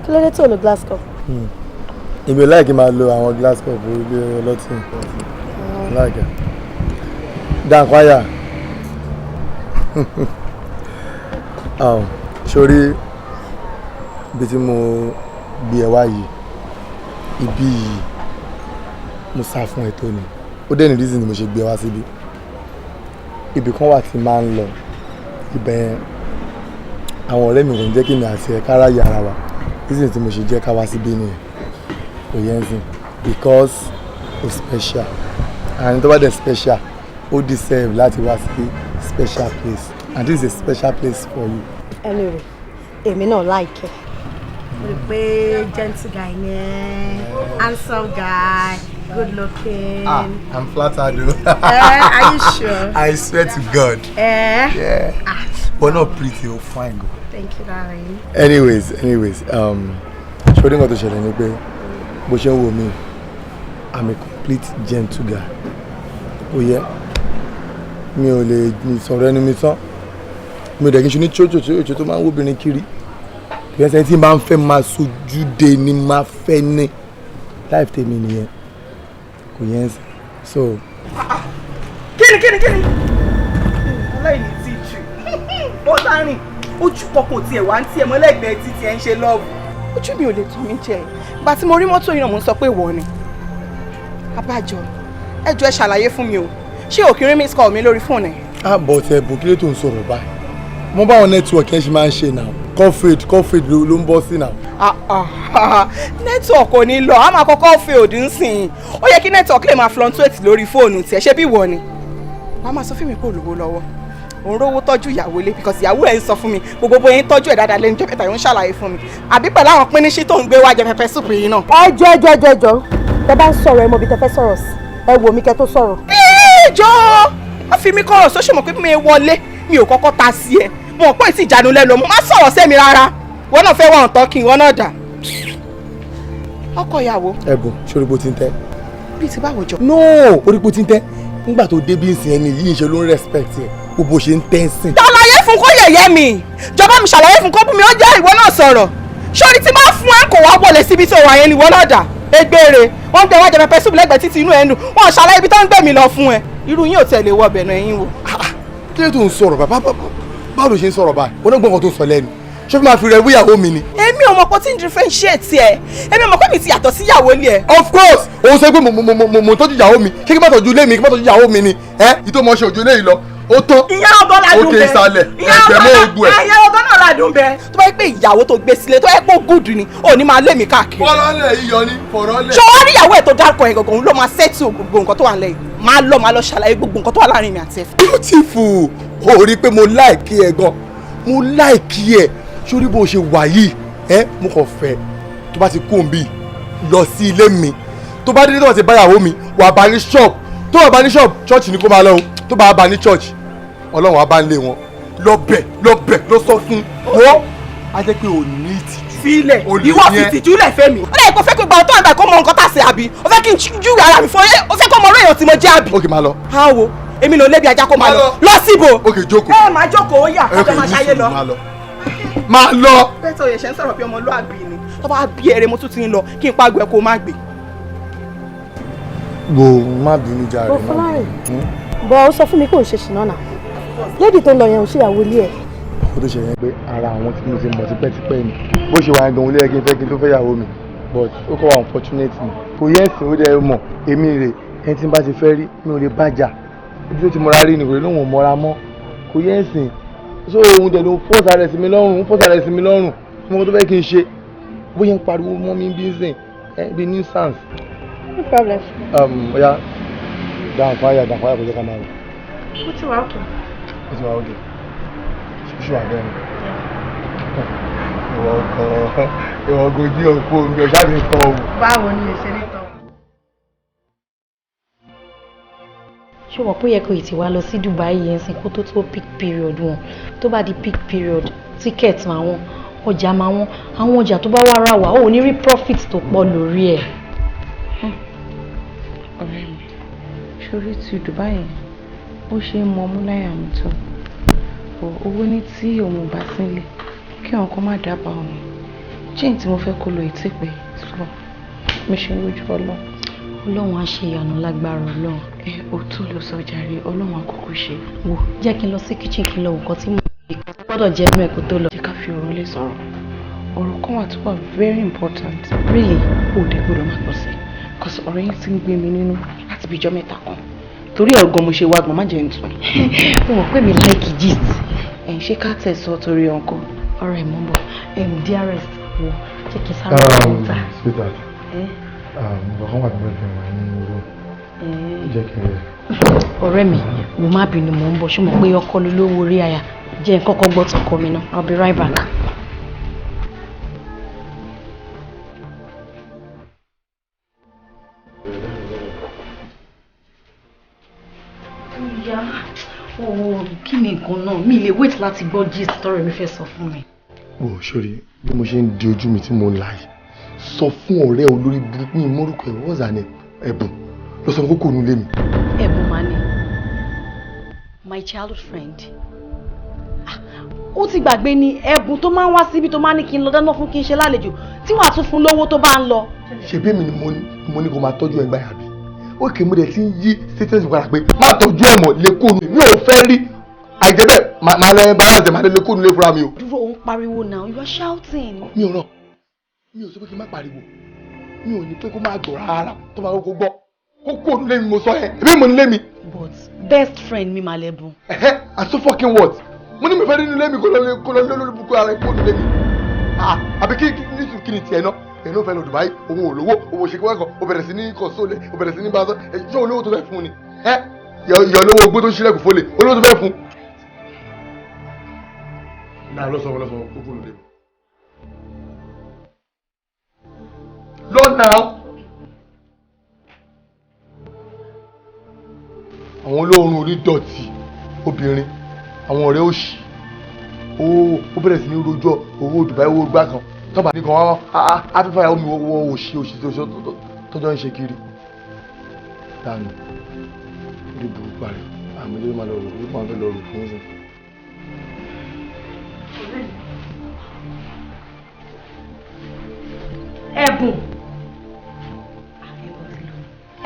kí ló dé tó lo glass cup. èmi ò láìkí máa lo àwọn glass cup ilé ọlọ́tí láìka dáńkwáyà sórí ibi tí mo gbé ẹ wá yìí ibi yìí mo sá fún ẹ tó ni ó dẹ̀ ní reason ni mo ṣe gbé ẹ wá síbi ibì kan wà tí máa ń lọ ibẹ̀ yẹn àwọn ọ̀rẹ́ mi kò ń jẹ́ kí mi àti ẹ̀ kára yàrá wa reason tí mo ṣe jẹ́ ká wá síbí nìyẹn kò yẹn sìn because o special and tó bá dẹ̀ special ó deserve láti wá sí special place and this is a special place for you. anyway èmi náà like ẹ mo rí pé gentle guy ni handsome guy good looking. I'm flattered o. Are you sure? I swear to God. Yeah. But not pretty o fine o. Thank you, darling. anyways ṣòrí nǹkan tó ṣẹlẹ̀ ni pé bó ṣe ń wò mí I'm a complete gentle guy ó yẹ mi ò lè sọ̀rọ̀ ẹnu mi tán mi ò dẹ̀ kí n ṣe ní ṣòṣòṣòṣò tó máa ń wóbìnrin kiri kì í ṣe tí máa ń fẹ́ máa sojú de ni máa fẹ́ ní life tèmi nìyẹn kò yẹn so. kíni aláìní tí jù bọ́lá rìn ojú pọ̀pọ̀ tiẹ̀ wá ń tiẹ̀ mọ́lẹ́gbẹ̀ẹ́ títí ẹ̀ ń ṣe lọ́ọ̀bù ojú mi ò lè tún mí jẹ ìgbà tí mo rí mọ́tò yìí náà mo ń sọ pé ìwọ ni abájọ ẹ jọ̀ọ́ ẹ ṣàlàyé fún mi o ṣé òkìrín miss call mi lórí fóònù ẹ. àbọ̀ tẹ bò kí ló tó ń sọ̀rọ̀ báyìí mo bá wọn nẹ́tíwọ̀kì yẹn ṣe máa ń ṣe náà corporate ló ń bọ́ sí náà. nẹ́tíwọ̀kì ò ní lọ a máa kọ́kọ́ fẹ́ òdì ń sìn ó yẹ kí nẹ́tíwọ̀kì lè máa fluctuate lórí fóònù tiẹ̀ ṣé bí ìwọ ni wàá máa sọ fún mi pé olówó lọ́wọ́ òun rówó tọ́jú ìyàwó ilé because ìyàwó ẹ̀ ń sọ fún mi gbogbo bóyá ń tọ́jú ẹ̀ dáadáa lẹ́nu jọ́pẹ̀tà yóò ń ṣàlàyé fún mi àbí pẹ̀lú àwọn pínísí tó ń gbé wá jẹ pẹpẹ súpù yìí náà. ẹjọ tẹ bá ń sọ̀rọ̀ ẹ mọ ibi tẹ fẹ́ sọ̀rọ̀ sí ẹ wò mí kẹ́ tó sọ̀rọ̀. ìjọ wọ́n fi mí kọ́rọ̀ sóṣù mọ̀ pé mi wọlé mi ò kọ́kọ́ ta sí ẹ mo mọ̀ pé ìtì ìjánu lẹ́nu mo má sọ̀rọ̀ sẹ́mi rárá wọn náà fẹ́ wà ọ̀tọ́ kí wọn náà dà. ọkọ ìyàwó. ẹ̀bùn ṣorígbó ti ń tẹ́. bíi ti báwo jọ. no orígbó ti ń tẹ́ nígbà tó débí ìsìn ẹni yìí ṣe ló ń respect ẹ gbogbo ṣe ń tẹ́ ń sìn. ṣàlàyé fún kó yẹ̀yẹ́ mi jọba mi ṣàlàyé fún kó bú mi ó jẹ́ ìwọ náà sọ̀rọ̀ sórí tí máa fún ẹ kò wá wọlé síbi tí òwà yẹn ni ìwọ náà dà egbére wọn gbé wájà pẹpẹ súpù lẹ́gbẹ̀ẹ́ títí inú ẹ nù wọn ṣàlàyé ibi tó ń gbé mi lọ fún ẹ irú yín ò tẹ̀lé wọ ọbẹ̀ náà ẹ̀yìn wò. kí ló tó ń sọ̀rọ̀ báwo ló ṣe ń sọ̀rọ̀ báyìí onígbọ̀n kan tó ń sọ lẹ́nu ṣé fi máa fi rẹ̀ wíyàwó mi ni. èmi ò mọ̀ pé tí ń differentiate ẹ èmi ò mọ̀ pé mi ti yàtọ̀ sí ìyàwó ilé ẹ. of course òun sọ pé mo tọ́jú ìyàwó mi ṣé kí n má tọ́jú ilé mi kí n má tọ́jú ìyàwó mi ni ìtò mọ̀ ṣe òjò ilé yìí lọ ó tó. ìyá ọgọ́ ládùn bẹ́ẹ̀ òkè ìsàlẹ̀ ẹ̀jẹ̀ mọ́ ogun ẹ̀. ìyá ọgọ́ náà ládùn bẹ́ẹ̀ tó bá yẹ pé ìyàwó tó gbé sílé tó yẹ pé gùdù ni ò ní máa lé mi káàkiri. fọlọ́lẹ̀ yíyọ ní fọ̀rọ̀lẹ̀. ṣé wàá rí ìyàwó ẹ̀ tó dárúkọ yẹn gangan ló máa ṣẹ́tù gbogbo nǹkan tó wà nílẹ̀ yìí máa lọ ṣàlàyé gbogbo nǹkan tó wà láàrin mi àti ẹ̀. beautiful o rí i pé mo láìkí ẹ gan mo láìkí ẹ sórí bó ṣe wà yìí mo kàn fẹ́ tó bá ti kó n bí lọ sí ilé mi tó bá délé tó bá ti báyàwó mi wà bá ní shop tó wà bá ní shop church ni kó máa lọ o tó bá bá ní church ọlọ́run á bá ń lé wọn lọ́bẹ̀ ló sọ fún wọn á jẹ́ pé ò ní ìtìjú. filẹ̀ ìwọ fi tìjú lẹ̀ fẹ́ mi. ó lè kó fẹ́ kó gba ọtọ́ àgbà kó mọ nǹkan tá a ṣe àbí ó fẹ́ kí n jú ara mi fún ẹ ó fẹ́ kó mọ orí èèyàn tí mo jẹ́ àbí. ok máa lọ. á wo èmi ló lébi ajá kó máa lọ lọ síbò. ok jókòó. ẹ máa jókòó ó yà kó máa ṣayé lọ. máa lọ. bẹ́ẹ̀ tó yẹ ṣe ń sọ̀rọ̀ bí ọmọlúàbí ni tó bá bí ẹrẹ mo tún ti ń lọ kí n pàgọ́ ẹ kó má gbé. wo má bínú jàre. bọ́ ó sọ fún mi pé òun ṣe ṣìnà náà lédi tó lọ yẹn ò ṣèyàwó ilé ẹ̀. ó tó ṣe yẹn pé ara àwọn tí mo ti mọ̀ tipẹ́tipẹ́ ni bó ṣe wà gan-an lé kí n fẹ́ kí n tó fẹ́ yàwó mi but ó kọ́ wa unfortunate ni kò yẹ ẹ̀sìn ó dẹ̀ mọ̀ èmi rè ẹni tí n bá ti fẹ́ rí mi ò lè bàjá ojú tó ti mọra rí ni kò lè lóun ò mọra mọ́ kò yẹ ẹ̀sìn so òun dẹ̀ ló ń fọ́ọ̀sì ara ẹ̀ sí mi lọ́rùn ọmọ tó fẹ́ kí n ṣe bóyá ń pariwo mọ́ mi bí ń sìn bí nuisance. No problem. Oya dáhùn fáyà kò jẹ́ ká máa rò. Ó ti wà okay. Ó ti wà okay. Ṣíṣú àbẹ́ mi. Ìwọ gojú òkú omi ọ̀ṣá mi tán o. Báwo ni lè ṣe ní tán? ṣé wọ́n pé yẹ kó ìtì wá lọ sí Dubai yẹn sìn kó tó peak period wọn tó bá di peak period ticket àwọn ọjà máa wọ́n àwọn ọjà tó bá wá ra wà ó ní rí profit tó pọ̀ lórí ẹ̀. ọ̀rẹ́ mi sórí ti Dubai yẹn ó ṣe é mọ ọmú láyà mi tó owó ní tí òun bá sílẹ̀ kí àwọn kan má dábàá òun chain tí mo fẹ́ kó lo ètí pé sọ mi ṣe lójú Ọlọ́run á ṣe ìyanu lágbára Ọlọ́run. Ó tó lọ sọ jàre Ọlọ́run àkókò ṣe. Wò jẹ́ kí n lọ sí kitchen kí n lọ nǹkan tí mo gbọ́dọ̀ jẹ́ inú ẹ̀ kó tó lọ. Jẹ́ ká fi ọ̀rọ̀ lè sọ̀rọ̀ ọ̀rọ̀ kan wà tó wà very important. Really? Ó dẹ̀ gbọ́dọ̀ má pọ̀ sí cause ọ̀rọ̀ yín ti ń gbé mi nínú láti bí ijọ́ mẹ́ta kan torí ẹ̀ gan mo ṣe wá gan má jẹ́ ntún. Mo mọ̀ pé mi like gist. Ṣé ká tẹ̀sọ́ torí ọkọ? Ọ̀rọ̀ ẹ̀ mọ́ bọ̀ dearest wo jẹ́ kí n sáré ọ̀rọ̀ ta. Sweetheart. Nǹkan wà níbẹ̀ fi wà ní oró. Jẹ́ kí n rẹ̀. Ọ̀rẹ́ mi mo má bínú mò ń bọ̀ ṣé mo pé ọkọ ló lówó orí aya jẹ́ n kọ́kọ́ gbọ́ tọkọ mi náà I'll be right back. Kí ni nǹkan náà mi lè wait láti gbọ́ gist tọrọ mi fẹ́ sọ fún mi. Sori bí mo ṣe ń di ojú mi tí mo ń la yìí sọ fún ọ̀rẹ́ olórí burúkú yìí mórúkọ ẹ̀ wọ́n zà ní Ẹ̀bùn lọ sọ fún kókó nílé mi. Ẹ̀bùn máa ní my childhood friend. Ó ti gbàgbé ni Ẹ̀bùn tó máa ń wá síbi tó máa ní kí n lọ dáná fún kí n ṣe lálejò tí wàá tún fún lówó tó bá ń lọ. Ṣebí mi ni mo ní kó máa tọ́jú ẹgbẹ́ àbí ó kì í mú dẹ̀ tí ń yí status padà pé má tọ́jú ẹ̀ mọ́ lẹ́kọ̀ọ́ mi ò fẹ́ rí àìjẹ́bẹ̀ máa lẹ́yìn balance ẹ̀ máa lé lẹ́kọ̀ọ́ nílé fúnra mi o. Dúró òun pariwo now you are shouting. Mi ò ràn mi ò sọ pé kí n má pariwo mi ò ní pé kó má gbọ́ rárá tó máa kó gbọ́ kó kó nílé mi mo sọ ẹ ẹbí mo nílé mi. But best friend mi máa lẹ́bùn. And so fucking what mo ní mi fẹ́ rí nílé mi kó lọ lé lórí bukú ara ẹ kó nílé mi àbí kí ni tiẹ̀ náà èyí ló fẹ́ lọ Dubai òun ò lówó òun ò ṣe kíwákọ̀ ó bẹ̀rẹ̀ sí ní kọ́sọ́lẹ̀ ó bẹ̀rẹ̀ sí ní bá a sọ ṣé olówó tó fẹ́ fún ni ìyá olówó gbó tó ń ṣílẹ̀kùn fólè olówó tó fẹ́ fún. náà lọ́sọ̀ọ́ kókó lóde. lọ́nà àwọn olóorun onídọ̀tí obìnrin àwọn ọ̀rẹ́ òṣì ó bẹ̀rẹ̀ sí ní rojọ́ owó Dubai owó gbá kan tọ́ba ní kan wá afẹ́fẹ́ àwọn omi òṣì tọ́jọ́ ń ṣe kiri dànù orí burúkú rẹ̀ àmì ló máa lọ rò ó máa fẹ́ lọ rò fún un. Ẹ̀bùn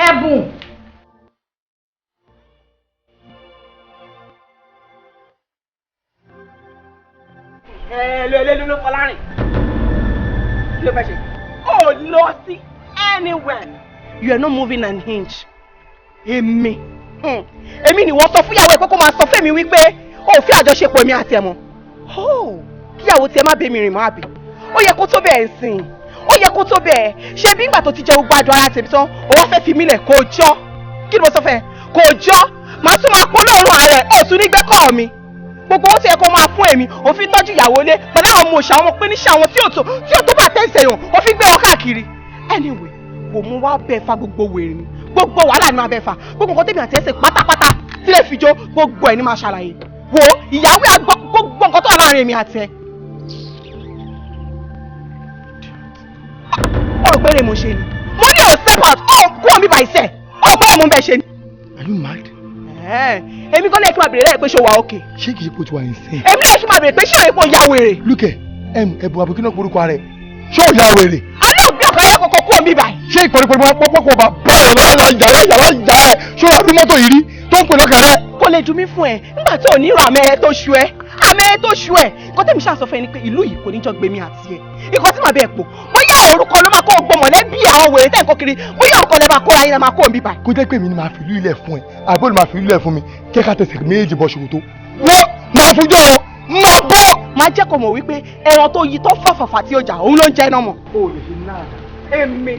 Ẹ̀bùn. ló Fọlárìn kí ló fẹ́ ṣe ó lọ sí anywhere you are not moving an inch èmi ni wọ́n sọ fún ìyàwó ẹ̀ pé kó máa sọ fún mi wípé ó fi àjọṣepọ̀ èmi àti ẹ̀ mọ́ kíyàwó tiẹ̀ má bẹ mi rìn mọ́ àbí ó yẹ kó tó bẹ́ẹ̀ sìn ó yẹ kó tó bẹ́ẹ̀ ṣe bí ìgbà tó ti jẹ́ gbogbo àjọ ara tèmi tán ó wá fẹ́ fi mí lẹ̀ kó jọ́ kí ni mo sọ fẹ́ kó jọ́ màá tún máa polówó ààrẹ ó tún ní gbẹ́kọ̀ mi gbogbo ó ti yẹ kó máa fún èmi òfin tọ́jú ìyàwó lé pẹ̀lú àwọn ọmọ òṣà wọn pé níṣẹ́ àwọn tí ò tó bá tẹ̀sẹ̀ yàn òfin gbé wọn káàkiri anyway wò mú wá bẹ́ẹ̀ fa gbogbo wèrè mi gbogbo wàhálà ni máa bẹ́ẹ̀ fa gbogbo nǹkan tẹ̀mí àti ẹsẹ̀ pátápátá sílẹ̀ fi jó gbogbo ẹ̀ ni máa ṣàlàyé wo ìyàwó àgbọ̀ gbogbo nǹkan tó wà láàrin èmi àti ẹ. ó rò pé lè mo ṣe ni mo ní ò step out ó kú omi by self ó rò pé mo bẹ ṣe ni. Are you mad? Èmi kọ́ lè kí n máa bèrè lẹ́yìn pé ṣé o wà okay. Ṣé kìí ṣe pé o ti wà insane? Èmi náà kí n máa bèrè pé ṣé o lè pọ̀ ya wèrè. Lúkẹ̀ Ẹ̀bùn àbùkí náà porúkọ rẹ̀ ṣé o ya wèrè? A náà gbé ọ̀gá yẹn kọ̀ọ̀kan kú omi báyìí. Ṣé ìpẹ́rẹ́pẹ́rẹ́ máa pọ́pọ́ bá bẹ́ẹ̀ yàrá ìjà ẹ̀ ṣé o wà bí mọ́tò yìí rí tó ń pè lọ́kàn rẹ̀? Kò lè dùn mí fún ẹ nígbà tí ò ní ràn àmẹ́rẹ́ tó ṣu ẹ àmẹ́rẹ́ tó ṣu ẹ nǹkan tẹ̀mí ṣàṣọ fún ẹ ni pé ìlú yìí kò ní jọ gbé mi àti ẹ nǹkan tí màá bẹ̀ pò bóyá orúkọ ló máa kó gbọ́ mọ̀lẹ́bí àwọn wèrè tẹ̀ ń kó kiri bóyá orúkọ lè máa kó ayé lè máa kó omi báyìí. Kó jẹ́ pé mi ni màá fi ìlú ilẹ̀ fún ẹ àbó ni màá fi ìlú ilẹ̀ fún mi kí ká tẹ̀sẹ̀ méjì bọ́ ṣòkòtò wọ́n máa fojú ọ̀rọ̀ máa bọ̀ máa jẹ́ kó mọ̀ wípé ẹran tó yí tó fàfàfà tí ó jà òun ló ń jẹ́ iná mọ̀. o lè ṣe náà. èmi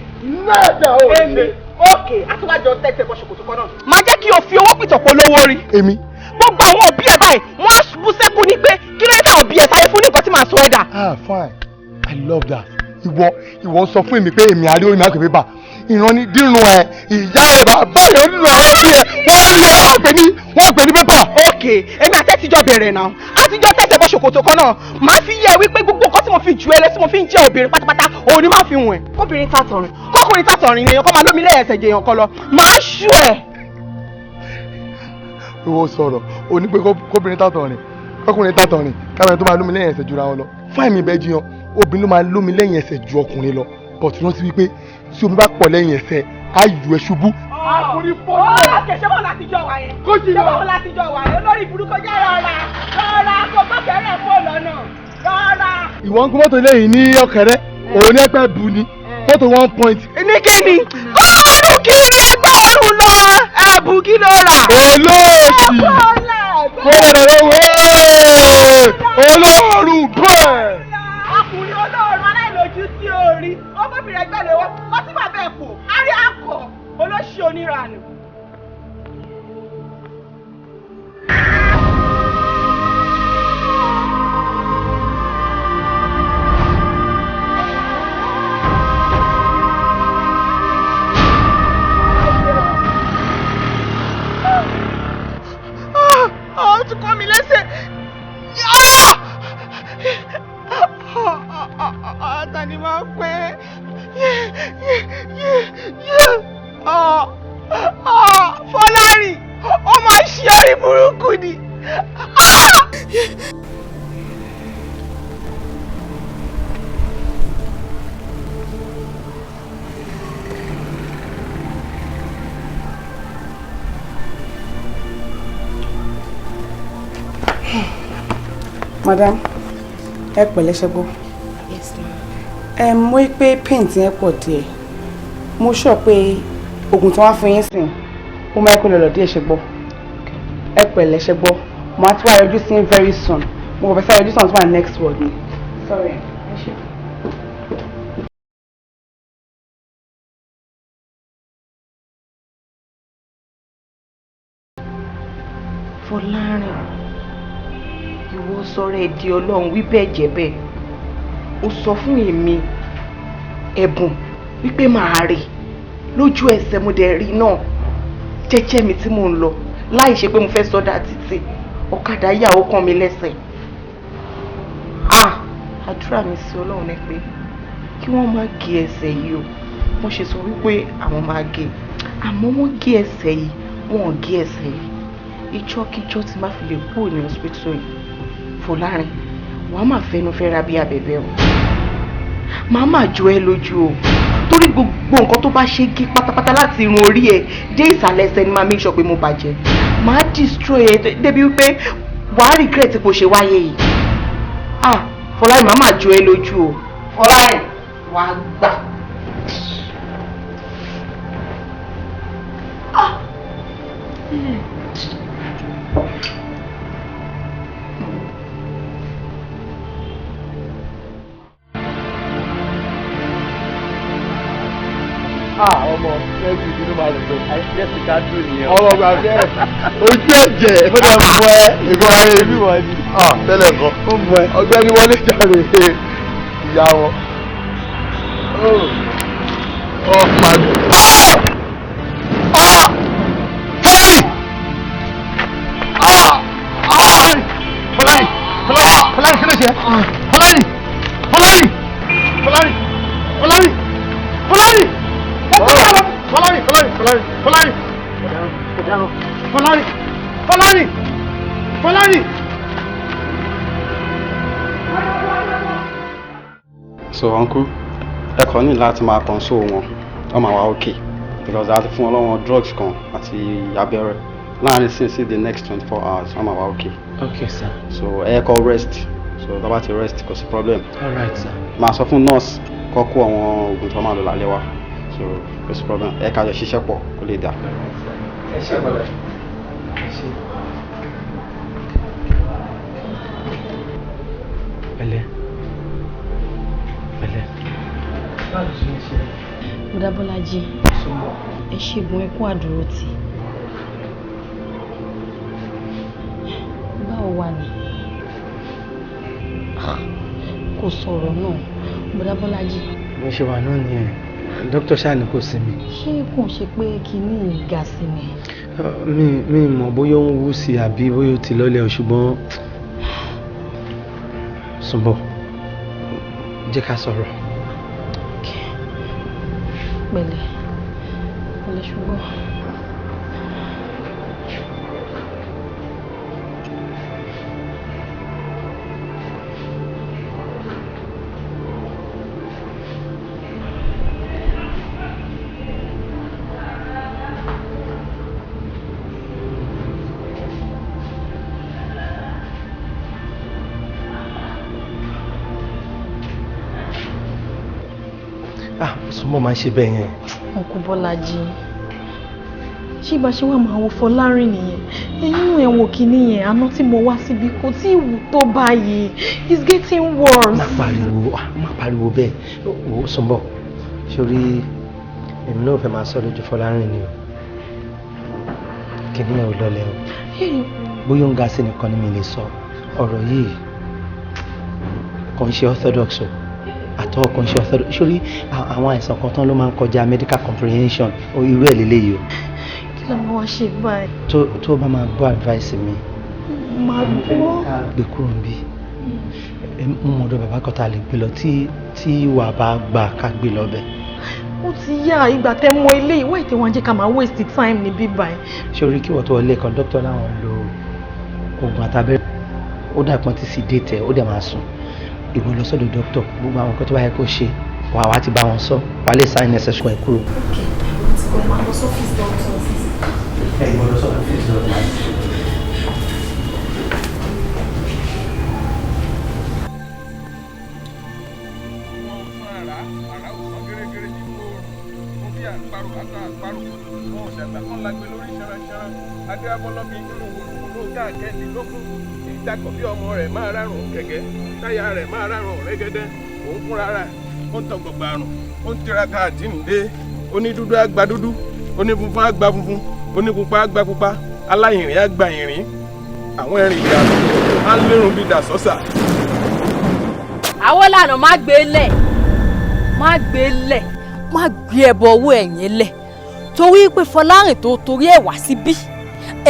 náà o lè ṣe. ókè àtúwájọ tẹ̀sẹ̀ bọ́ ṣòkòtò kan náà. máa jẹ́ kí o fi owó pìtàn polówó rí. èmi. gbogbo àwọn òbí ẹ̀ báyìí wọ́n á bú sẹ́kù ní pé kí ló dé táwọn òbí ẹ̀ sáré fún ní nǹkan tí màá sọ ẹ̀ dà. Fine, I love that. ìwọ sọ fún mi pé èmi àrí orí mi àgbẹ̀ pépà ìran ní dírun ẹ ìyá ẹ bàbá ẹ onínú àwọn ẹbí ẹ wọ́n pè ní pépà. ókè èmi àtẹ́tijọ́ bẹ̀rẹ̀ náà àtijọ́ tẹ̀sẹ̀ bọ́ ṣòkòtò kan náà máa fi yẹ wípé gbogbo nǹkan tí mo fi jù ẹ lẹ tí mo fi ń jẹ́ obìnrin pátápátá òun ni máa fi hùn ẹ̀. kóbìnrin tàtọ̀rìn kókùnrin tàtọ̀rìn èèyàn kan máa lómi lẹ́yìn ẹsẹ̀ jẹyàn kan lọ máa ṣú ẹ̀. ìwọ sọ̀rọ̀ o ní pé kóbìnrin tàtọ̀rìn kókùnrin tàtọ̀rìn káwọn tó máa lómi lẹ́yìn ẹsẹ̀ jura wọn lọ fáìmì bẹ́ẹ̀ jiyàn obìnrin ló máa lómi lẹ́yìn ẹsẹ̀ ju ọkùnrin lọ bọ̀tí rántí wípé tí omi bá pọ̀ lẹ́yìn ẹsẹ̀ á yù ẹ́ ṣubú. àkùnrin fọ́ọ̀mù. ṣé báwo láti jọ wà yẹn. ṣé báwo láti jọ wà yẹn olórí burúkú jẹ́ rọra kó gbọ́kẹ̀rẹ̀ fún ọ̀nà rọra. ìwọ ń gbé mọ́tò lẹ́yìn ní ọ̀kẹ́rẹ́ òun ní ẹgbẹ́ bu ni mọ́tò 1 point. ní kíni ọ̀rùn kiri ẹgbẹ́ ọ̀rùn lọ ẹ̀bù kí ló rà. olóòtú olóòrùn bẹ́ẹ̀. ọkùnrin olóòrùn aláìlójú sí orí ọmọbìnrin ẹgbẹ́ lè wọ́n ọtí bàbá ẹ̀ pò árí akọ olóṣì oníranù. ó tún kọ́ mi lẹ́sẹ̀. Tani máa ń pẹ́. Fọlárìn, ó máa ṣe orí burúkú ni. Madam, ẹ pẹ̀lẹ́ ṣe gbọ́. Yes, ma'am. Mo rí pé paint yẹn pọ̀ díẹ̀. Mo sọ pé oògùn tí wọ́n fún yín sìn ó máa kó lọ́lọ́ díẹ̀ ṣe gbọ́. Ẹ pẹ̀lẹ́ ṣe gbọ́. Mo á tún wá yọjú sí very soon. Mo kò fẹ́ sáré yọjú sí àwọn tó wà next word ni. Sorry. Ẹ ṣe. Fọlárìn, ìwọ sọ̀rọ̀ ẹ̀ di Ọlọ́run wí bẹ́ẹ̀ jẹ́ bẹ́ẹ̀. Ó sọ fún èmi ẹ̀bùn wípé màá rè lójú ẹsẹ̀ mo dẹ̀ rí náà jẹ́jẹ́ mi tí mò ń lọ láì ṣe pé mo fẹ́ sọ́dà títì ọ̀kadà yàwó kan mi lẹ́sẹ̀. Àdúrà mi sí Ọlọ́run ní pé kí wọ́n má gé ẹsẹ̀ yìí o. Wọ́n ṣe sọ wípé àwọn máa gé àmọ́ wọ́n gé ẹsẹ̀ yìí wọ́n ò gé ẹsẹ̀ yìí. Ìjọ́kíjọ́ tí má fi lè kúrò ní hospital yìí. Fọlárìn, wàá máa fẹnu fẹ́ra bí abẹ̀bẹ̀ o. Màá máa jọ ẹ lójú o. Torí gbogbo nǹkan tó bá ṣe gé pátápátá láti irun orí ẹ dé ìsàlẹ̀ ẹsẹ̀ ni máa make sure pé mo bàjẹ́. Màá destroy ẹ débi wípé wàá regret bó ṣe wáyé yìí. Fọlárìn, màá máa jọ ẹ lójú o. Fọlárìn, wàá gbà. ọmọ ẹbí ìdúró máa lè tó. àìsíẹ́sì ká dùn nìyẹn. ọmọ gbàgbé ẹ ojú ẹ̀jẹ̀ ìfọdà fún ẹ ìfọ ayé mi wọ́n ni. tẹ́lẹ̀ nǹkan ó mú ẹ ọgbẹ́ni wọlé jàre ìyá wọn. pàdé. Fọlárìn Fọlárìn kí ló ṣe Fọlárìn Fọlárìn Fọlárìn Fọlárìn Fọlárìn. Fọlárìn Fọlárìn. So uncle, ẹ kàn ní láti máa console wọn wọ́n máa wá okay because a ti fún wọn lọ́wọ́ drugs kan àti abẹ́rẹ́ láàrin since the next 24 hours wọ́n máa wá okay. Okay sir. So ẹ kọ́ rest so tó bá ti rest kò sí problem. Alright sir. Màá sọ fún nurse kó kó àwọn oògùn tó máa lò lálẹ́ wá so kò sí problem ẹ ká jọ ṣiṣẹ́ pọ̀ kó lè dà. Ẹ ṣé bọ̀dọ̀. Ẹ ṣé. pẹ̀lẹ́ pẹ̀lẹ́. báwo ṣe ń ṣe. Bùdá Bọ́lájí ẹ ṣègùn ẹkún àdúrótì. Báwo wà ní? Kò sọ̀rọ̀ náà Bùdá Bọ́lájí. mo ṣe wà náà nìyẹn dókítà ṣáà ní kò sí mi. Ṣé kò ń ṣe pé kinní ga sí mi? mi mọ̀ bóyá ó ń wú sí àbí bóyá ó ti lọ́lẹ̀ o ṣùgbọ́n Sùnbọ̀ jẹ́ ká sọ̀rọ̀. Pẹ̀lẹ́ pẹ̀lẹ́ ṣùgbọ́n. Sùnbọ̀ máa ń ṣe bẹ́ẹ̀ yẹn. Uncle Bọ́lájí ṣé bá ṣe wà máa wo Fọlárìn nìyẹn ẹ̀yìn ẹ̀ wò kíní yẹn àná tí mo wá síbi kò tí ì wù tó báyìí it's getting worse. má pariwo bẹ́ẹ̀ wò ó Sùnbọ̀ sórí èmi náà fẹ́ máa sọ lójú Fọlárìn ni o kíní yẹn ò lọlẹ̀ o bóyá ó ń ga sí nìkan ni mi lè sọ ọ̀rọ̀ yìí kò ń ṣe orthodox o àtọ́ kan ṣe ọ̀fẹ́ sórí àwọn àìsàn kan tán ló máa ń kọjá medical comprehension irú ẹ̀ lélẹ́yìí o. kí ló máa wá ṣe báyìí. tó o bá máa gbọ́ advice mi. máa gbọ́. gbé kúrò ń bí mo mọ̀ ọ̀dọ̀ bàbá kan tá a lè gbé lọ tí wàá bá gbà ká gbé lọ bẹ̀. ó ti yá ìgbà tẹ́ mọ ilé ìwé ètò wọn jẹ́ ká máa waste time ní bíbá ẹ̀. sórí kí wọ́n tó wọlé kan dókítà láwọn lo oògùn àtàbẹ́rẹ́ ó dà pọ́n ti sì dé tẹ̀ ó dẹ̀ máa sùn ìwọ lọ sọ́dọ̀ dókítà gbogbo àwọn nǹkan tó bá yẹ kó ṣe wà ti bá wọn sọ wà lè sign necessary ẹ kúrò. ok mo ti kọ́ máa lọ sọ́fíìsì dọ́kítà. ìwọ lọ sọ́dọ̀ ọ́fíìsì dọ́kítà. Ìdákọ̀ bí ọmọ rẹ̀ máa rárùn kẹ̀kẹ́ táyà rẹ̀ máa rárùn rẹ́gẹ́dẹ́ òun fúnra rẹ̀ ó ń tọ gbọ̀gbà àrùn ó ń tiraka àdínúdé onídúdú àgbà dúdú onífunfun àgbà funfun onípupa àgbà pupa aláìrìn àgbà ìrìn àwọn ẹ̀rìn ìyá á ń lérùn bíi dàsọ́sà. àwọn lànà má gbé lẹ̀ má gbé ẹbọ owó ẹ̀yìn lẹ̀ torí pé Fọlárìn tó torí ẹ̀ wá síbí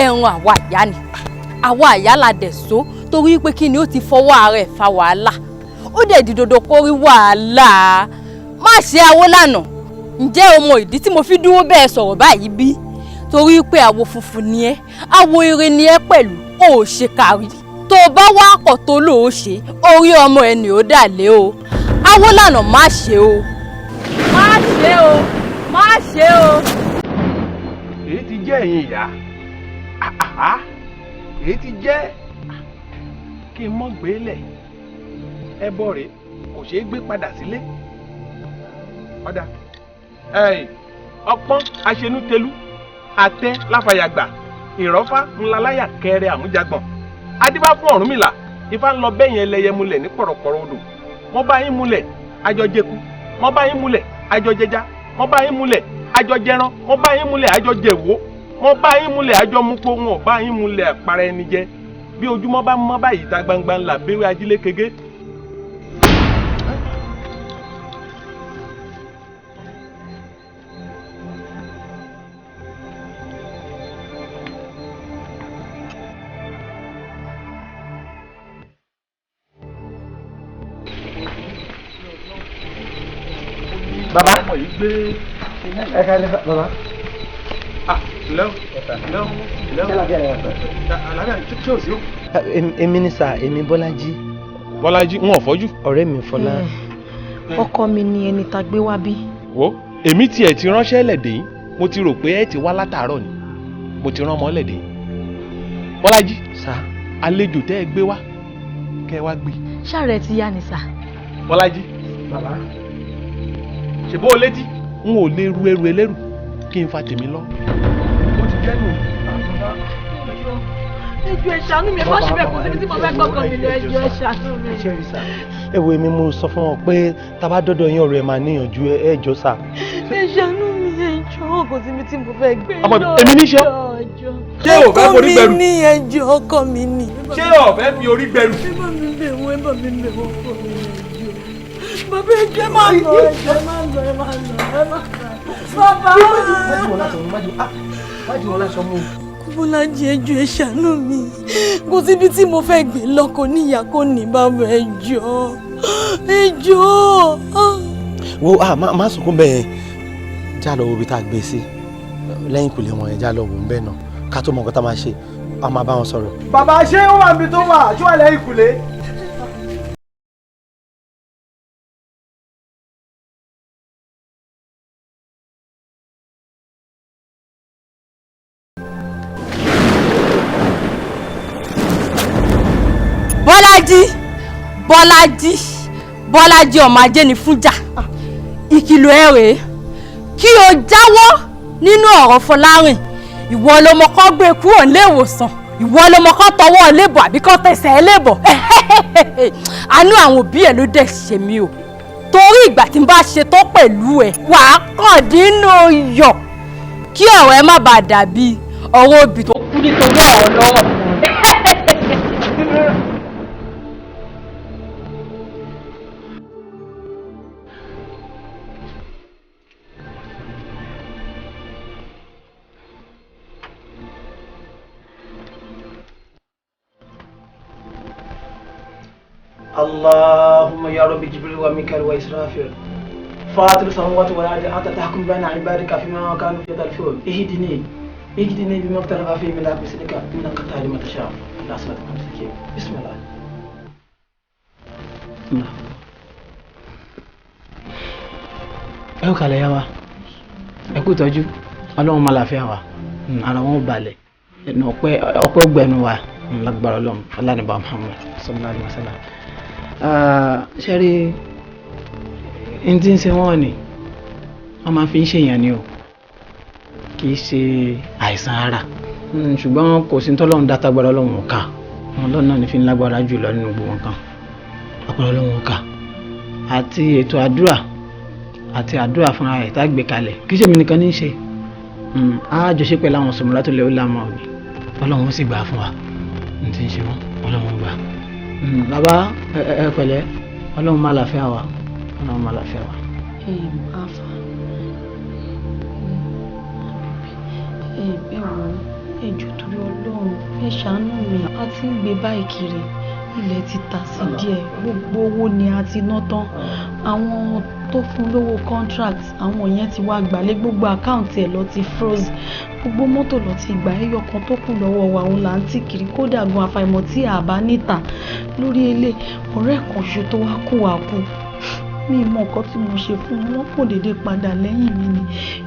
ẹ̀rùn àwa ìyá ni àwa àyà la dẹ̀ so torí pé kí ni ó ti fọwọ́ ara ẹ̀ fa wàhálà ó dẹ̀ di dodo kó rí wàhálà má ṣe Awólànà ǹjẹ́ o mọ ìdí tí mo fi dúró bẹ́ẹ̀ sọ̀rọ̀ báyìí bí torí pé àwo funfun ni ẹ́ àwo ire ni ẹ́ pẹ̀lú ó ṣe kárí tó bá wá pọ̀ tó lò ó ṣe orí ọmọ ẹ ni ó dà lé o Awólànà má ṣe o má ṣe o má ṣe o. èyí ti jẹ́ ẹ̀yin ìyá èyí ti jẹ́ kí n mọ́ gbé lẹ̀ ẹbọ rẹ̀ kò ṣeé gbé padà sílé ọ̀dà ọpọ́n aṣenútẹlú àtẹ láfàyàgbà ìrọ́fà ńláláyà kẹrẹ àmújagbọ̀n adífá fún Ọ̀rúnmìlà ifá ń lọ bẹ́yìn ẹlẹ́yẹ múlẹ̀ ní pọ̀rọ̀pọ̀rọ̀ odò wọ́n bá yín múlẹ̀ àjọjẹku wọ́n bá yín múlẹ̀ àjọjẹja wọ́n bá yín múlẹ̀ àjọjẹran wọ́n bá yín múlẹ̀ àjọjẹwò wọ́n bá yín múlẹ̀ àjọmúpó wọn bá yín múlẹ̀ àpárá ẹni jẹ bí ojúmọ́ bá mọ́ báyìí ta gbangba ńlá béwé ajílẹ̀ kege. bàbá ẹ ká lè bàbá. èmi ni sà èmi Bọ́lájí. Bọ́lájí ń ọ̀fọ́jú. ọ̀rẹ́ mi Fọlá. ọkọ mi ni ẹni tá gbé wá bí. wo èmi tiẹ̀ ti ránṣẹ́ lẹ̀dẹ̀ yín mo ti rò pé ẹ ti wá látàárọ̀ ni mo ti rán ọmọ lẹ̀dẹ̀ yín. Bọ́lájí sà àlejò tẹ́ ẹ gbé wá kẹ́ ẹ wá gbé. ṣáàrẹ̀ ti yá ni sà. Bọ́lájí bàbá ṣèbó o létí n ò lè ru ẹrù ẹlẹ́rù kí n fa tèmi lọ. ó ti jẹ́ nù. ẹjọ́ ẹ ṣàánú mi ẹ má ṣe bẹ́ẹ̀ kó síbi tí mo fẹ́ gbọ́kàn mi lọ ẹjọ́ ẹ ṣàánú mi. ẹ wo èmi mo sọ fún wọn pé tá bá dọ́dọ̀ yín ọ̀rọ̀ ẹ máa níyànjú ẹ jọ sà. ẹ ṣàánú mi ẹjọ́ kò síbi tí mo fẹ́ gbé lọ. èmi níṣẹ́. ṣé o fẹ́ forí gbẹrù? ọkọ mi ní ẹjọ́ ọkọ mi ní. ṣé o fẹ́ fi orí gbẹrù? ẹ bá mi bẹ̀ wọ́n ẹ bá mi bẹ̀ wọ́n ọkọ mi ní ẹjọ́. bàbá ẹjọ́ ẹ máa lọ ẹjọ́ ẹ máa lọ ẹ máa lọ ẹ máa lọ. bàbá. májú wọn láṣọ mú. Bọ́lájí ẹjọ́ ẹ ṣàánú mi kò síbi tí mo fẹ́ gbé lọ kò níyà kò ní bàbá ẹjọ́ ẹjọ́. wo má sunkún bẹ́ẹ̀ já lọ wo ibi tá a gbé sí lẹ́yìn ìkùlé wọn yẹn já lọ wò ń bẹ́ẹ̀ náà ká tó mọ nǹkan tá a máa ṣe a máa bá wọn sọ̀rọ̀. bàbá ṣé ó wà níbi tó wà ṣé wà lẹ́yìn ìkùlé. Bọ́lájí ọmọ ajé ni fúnjà ìkìlọ̀ ẹ̀ rèé kí o jáwọ́ nínú ọ̀rọ̀ Fọlárìn ìwọ lọmọ kan gbé kúrò nílé ìwòsàn ìwọ lọmọ kan tọwọ́ lébọ̀ àbí kan tẹsẹ̀ lébọ̀ àánú àwọn òbí ẹ̀ ló dẹ̀ ṣe mí o torí ìgbà tí n bá ṣe tó pẹ̀lú ẹ̀ wàá kàn dínú yọ̀ kí ọ̀rọ̀ ẹ má bàa dàbí ọ̀rọ̀ òbí tó kú nítorí ọ̀rọ̀ lọ́rọ̀. اللهم يا رب جبريل وميكائيل وإسرافيل فاطر السماوات والأرض أنت تحكم بين عبادك فيما كانوا يختلفون اهدني بما اختلف فيه من الحق بإذنك إنك تهدي من تشاء إلى صراط مستقيم بسم الله. ẹ kàlẹ̀ yá wa ẹ kú ìtọ́jú ọlọ́run máa láfíà wa ara wọn ò balẹ̀ ọpẹ́ gbẹnu wa lágbára ọlọ́run ọlánìbà Muhammad sallallahu alaihi wasallam. ṣẹ́rí n tí ń ṣe wọ́n ni wọ́n máa fi ń ṣèyàn ni o kì í ṣe àìsàn ara ṣùgbọ́n kò sí tọ́lọ́run dátagbára ọlọ́run ká ọlọ́run náà ní fi ń lágbára jù lọ nínú gbogbo nǹkan agbára ọlọ́run ká àti ètò àdúrà àti àdúrà fúnra ẹ̀ tá a gbé kalẹ̀ kì í ṣe mi nìkan ní í ṣe àjọṣe pẹ̀lú àwọn sọmọlá tó lè ó lámà òní ọlọ́run sì gbà fún wa n tí ń ṣe wọ́n ọlọ́run gbà. bàbá ẹ pẹ̀lẹ́ ọlọ́run má láfíà wa ọlọ́run má láfíà wa. Afa ẹ wò ẹ jọ̀ọ́ torí ọlọ́run ẹ ṣàánú mi a ti ń gbé báyìí kiri ilẹ̀ ti ta sí díẹ̀ gbogbo owó ni a ti ná tán àwọn tó fún lówó contract àwọn yẹn ti wá gbàlé gbogbo àkáǹtì ẹ̀ lọ ti froze gbogbo mọ́tò lọ ti gbà ẹyọ kan tó kù lọ́wọ́ wa òun là ń tì kiri kódà gan àfàìmọ̀ tí a bá níta lórí ilé ọ̀rẹ́ kan ṣo tó wá kú wá kú mi mọ nǹkan tí mo ṣe fún wọn kò dédé padà lẹ́yìn mi ni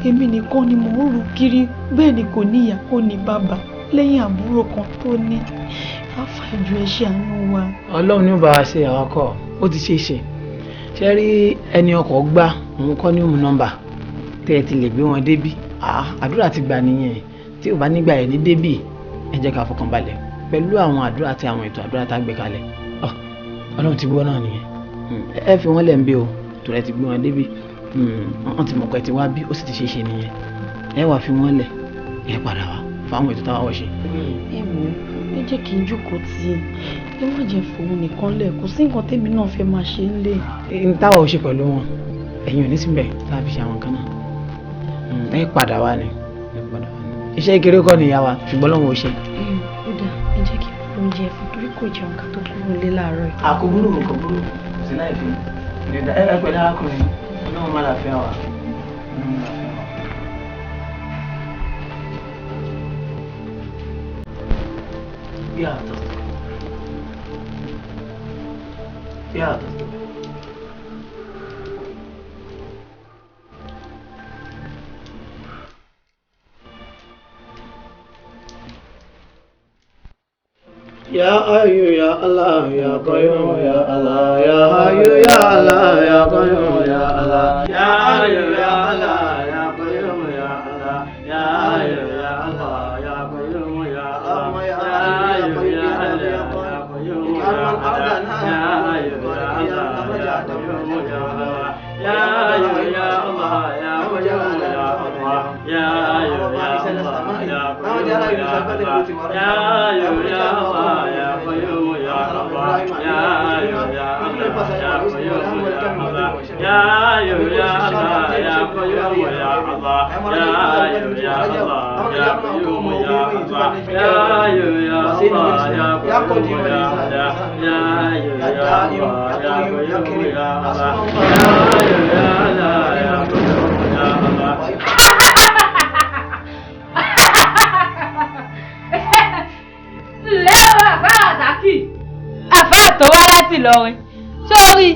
èmi nìkan ni mò ń rù kiri bẹ́ẹ̀ ni kò ní ìyá kò ní bàbá lẹ́yìn àbúrò kan tó ní afa ìjọ ẹ ṣàánú wa. ọlọ́run ní ó bá wa ṣe àwọn ọkọ̀ ó ti ṣe é ṣe ṣe rí ẹni ọkọ̀ gbá òun kọ́ ní òmù nọ́mbà tẹ́ ẹ ti lè gbé wọn débí àdúrà ti gbà nìyẹn tí ò bá nígbà ẹ̀ ní débí ẹ jẹ́ ká fọkàn balẹ̀ pẹ̀lú àwọn àdúrà àti àwọn ètò àdúrà tá a gbé kalẹ̀ ọlọ́run ti gbọ́ náà nìyẹn ẹ fi wọ́n lẹ̀ ń bí o tó rẹ ti gbé wọn débí wọ́n ti mọ̀ pé ti wá bí ó sì ti ṣe é ṣe nìyẹn ẹ wàá fi wọ́n lẹ̀ ẹ padà wá fáwọn ètò táwa wọ̀ ṣe. ẹ wò ẹ jẹ́ kí n jókòó tí ẹ má jẹ́ fòun nìkan lẹ̀ kò sí nǹkan tèmi náà fẹ́ máa ṣe ń lè. n táwa ò ṣe pẹ̀lú wọn ẹ̀yin ò ní síbẹ̀ tá a fi ṣe àwọn kan náà ẹ padà wá ni iṣẹ́ ìkéré kọ́ nìyá wa ṣùgbọ́n lọ́wọ́ ò ṣe. ó dà ẹ jẹ́ kí n fún oúnjẹ fún torí kò jẹun ká tó kúrò lé láàárọ̀ yìí. àkóbúrò kò burú sí láì fi ẹ pẹ̀lú arákùnrin ọlọ́run má láfíà wa. يا يا حي يا الله يا قيوم يا الله يا حي يا الله يا قيوم يا الله يا حي يا الله يا قيوم يا الله يا حي يا الله يا قيوم يا الله يا حي قيوم يا الله يا حي يا الله يا قيوم يا الله يا حي يا الله يا قيوم يا الله يا حي يا الله يا قيوم يا الله يا حي يا الله يا قيوم يا الله يا حي يا الله يا قيوم يا الله يا حي يا الله يا قيوم يا الله يا حي يا الله يا قيوم يا الله يا حي يا الله يا قيوم يا الله يا قيوم يا الله. lẹ́wọ̀n àbá àtàkì àbá tó wá láti Ìlọrin sórí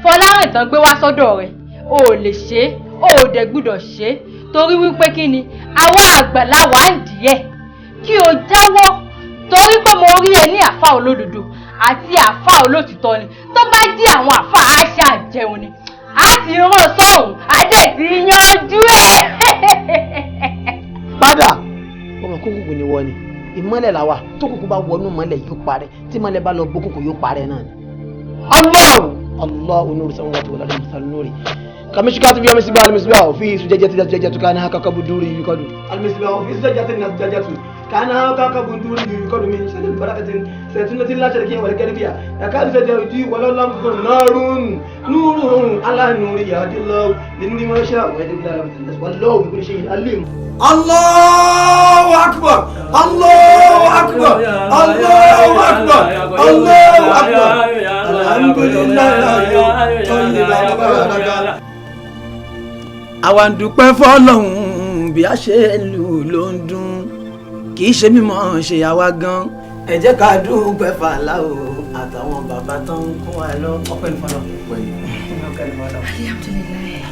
Fọlárìn tán gbé wá sọ́dọ̀ rẹ̀ o ò lè ṣe é o ò dẹ̀ gbúdọ̀ ṣe é torí wípé kí ni àwa àgbàlá wà ń díẹ̀ kí o jáwọ́ torí pé mo rí ẹ ní àfà olódodo àti àfà olótìtọ́ ni tó bá jí àwọn àfà àṣà jẹun ni a ti rán sọ́hùn adé ti yanjú ẹ̀. padà ọmọ kókòkò ni wọ́n ni ìmọ́lẹ̀ làwà tó kòkò bá wọnú mọ́lẹ̀ yóò parẹ́ tí mọ́lẹ̀ bá lọ bó kòkò yóò parẹ́ náà ni. Allahu nuru samawati wal ardi misal nuri kamishkati fi misbah al-misbah fi zujajati zujajatu kana kakabuduri yuqadu al-misbah fi zujajatin zujajatu kana kakabuduri yuqadu min shadil barakatin saytunatin la sharqiyya wal gharibiyya yakadu sajawti wala lam kun narun nurun ala nuri yadillahu linuri ma sha wa yadillahu wallahu bi kulli shay'in alim. Allahu akbar, Allahu akbar, Allahu akbar, Allahu akbar. Alhamdulillah. Àwa ń dúpẹ́ fọ́lọ́hun bí a ṣe lù ló ń dún kì í ṣe mímọ̀ ṣe àwa gan. Ẹ jẹ́ ká dúpẹ́ fàlàó àtàwọn bàbá tó ń kó wa lọ. Ọpẹ́ ní fọlọ́. Alhamdulillah.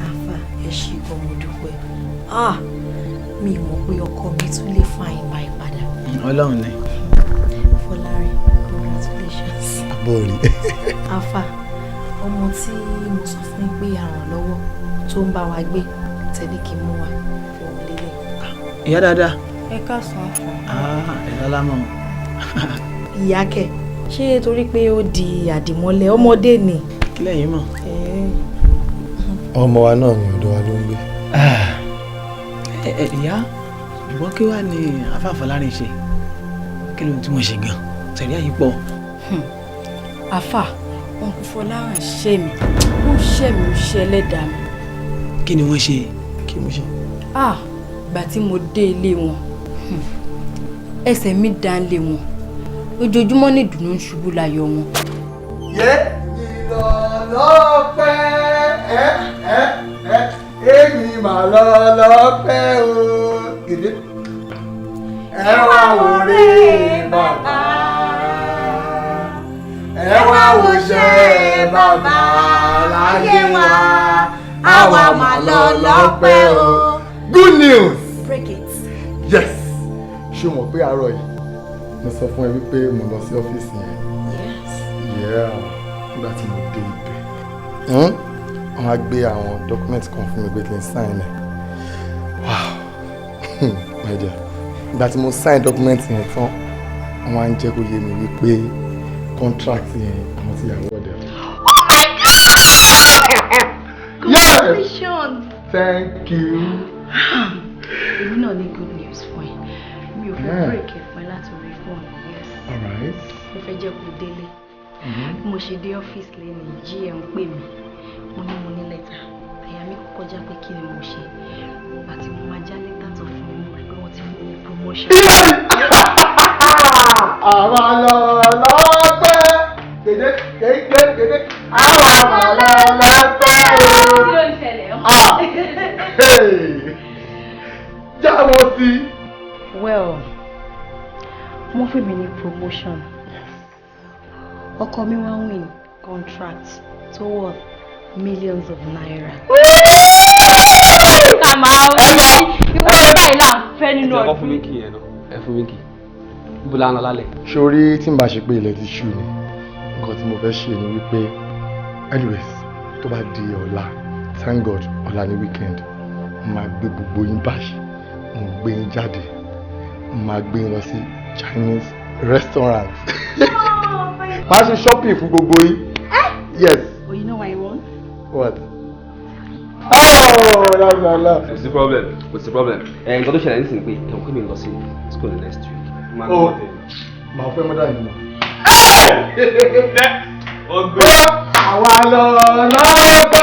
Àfà ẹ ṣe gan mo dúpẹ́. Mi mọ̀ pé ọkọ mi tún lè fa ìgbà ìpadà. Ọlọ́run ni. Fọlárìn, congratulations. Bọ́ọ̀lì. Àfà ọmọ tí mo sọ fún pé àràn lọ́wọ́ tó ń bá wa gbé tẹ́lẹ̀ kí n mú wa fún lélẹ̀. Ìyá dáadáa. Ẹ káàsán àfà. Ẹ̀dá lámọ̀. Ìyá kẹ̀ ṣé torí pé ó di àdìmọ́lẹ̀ ọmọdé ni. Kí lẹ́yìn mọ̀. Ọmọ wa náà ni ọ̀dọ̀ wa ló ń gbé. Ìyá ìwọ kí wàá ní afáfọlárin ṣe kí ló ń tí wọ́n ṣe gan tẹ̀lé àyè pọ̀. Àfà wọn kò Fọlárìn ṣe mí ó ṣe mí ó ṣe ẹlẹ́dàá mi. Kí ni wọ́n ṣe? Kí wọ́n ṣe? Ìgbà tí mo dé ilé wọn ẹsẹ̀ mi dá lé wọn ojoojúmọ́ ní ìdùnnú ń ṣubú láyọ̀ wọn. Yé ìlọ́lọ́pẹ́ èmi mà lọ́lọ́pẹ́ o gèdè. Ẹ wá wòrè bàbá ẹ wá wòṣẹ́ bàbá láyé wa àwa mà lọ́lọ́pẹ́ o. Good news. Break it. Yes. Ṣé o mọ̀ pé àárọ̀ yìí mo sọ fún ẹ wípé mo lọ sí ọ́fíìsì yẹn. Yes. Yeah. Nígbà tí mo dé ibẹ̀. Wọ́n á gbé àwọn dọ́kúmẹ́ntì kan fún mi pé kí n sign ẹ̀. Wow. My dear. Nígbà tí mo sign dọ́kúmẹ́ntì yẹn tán, wọ́n á ń jẹ́ kó yé mi wípé contract yẹn àwọn ti yàwó ọ̀dẹ̀. Oh my God! Congratulations! Thank you. Èmi náà ní good news fún ẹ. Mi ò fẹ́ break ẹ̀ fún ẹ láti orí fóònù. Yes. All right. Mo fẹ́ jẹ́ kó délé. Bí mo ṣe dé ọ́fíìsì lẹ́nu GM pè mí. Mo ní lẹ́tà. Àyà mi kọ́kọ́ já pé kí ni mo ṣe. Àti mo máa já lẹ́tà tó fún mi pé wọ́n ti fún mi promotion. Àwa lọ́lọ́pẹ́ gèdè àwa mà lọ́lọ́pẹ́ o. Kí ló ń ṣẹlẹ̀ ọ́? Jáwọ́ sí. Well, wọ́n fún mi ní promotion. Ọkọ mi wá win contract tó worth millions of naira. Àmà wí ìwé báyìí là ń fẹ́ nínú ọdún. Ẹ fún mi kì í ẹ̀ náà. Ẹ fún mi kì í. Ibo la ń lọ lálẹ́. Sórí tí n bá ṣe pé ilẹ̀ ti ṣú ni nǹkan tí mo fẹ́ ṣe ni wípé anyways tó bá di ọ̀la thank God ọ̀la ni weekend mo máa gbé gbogbo yín báyìí mo gbé yín jáde mo máa gbé yín lọ sí Chinese restaurant máa ṣe shopping fún gbogbo yín Yes. Oh, you know what I want? What? Oh, that's my love. What's the problem? What's the problem? Nǹkan tó ṣẹlẹ̀ nísìnyí pé ẹ̀wọ̀n kí mi lọ sí school next week. Oh, màá fẹ́ mọ́dà yìí mọ́. Ọgbẹ́. Àwa lọ lọ́pẹ́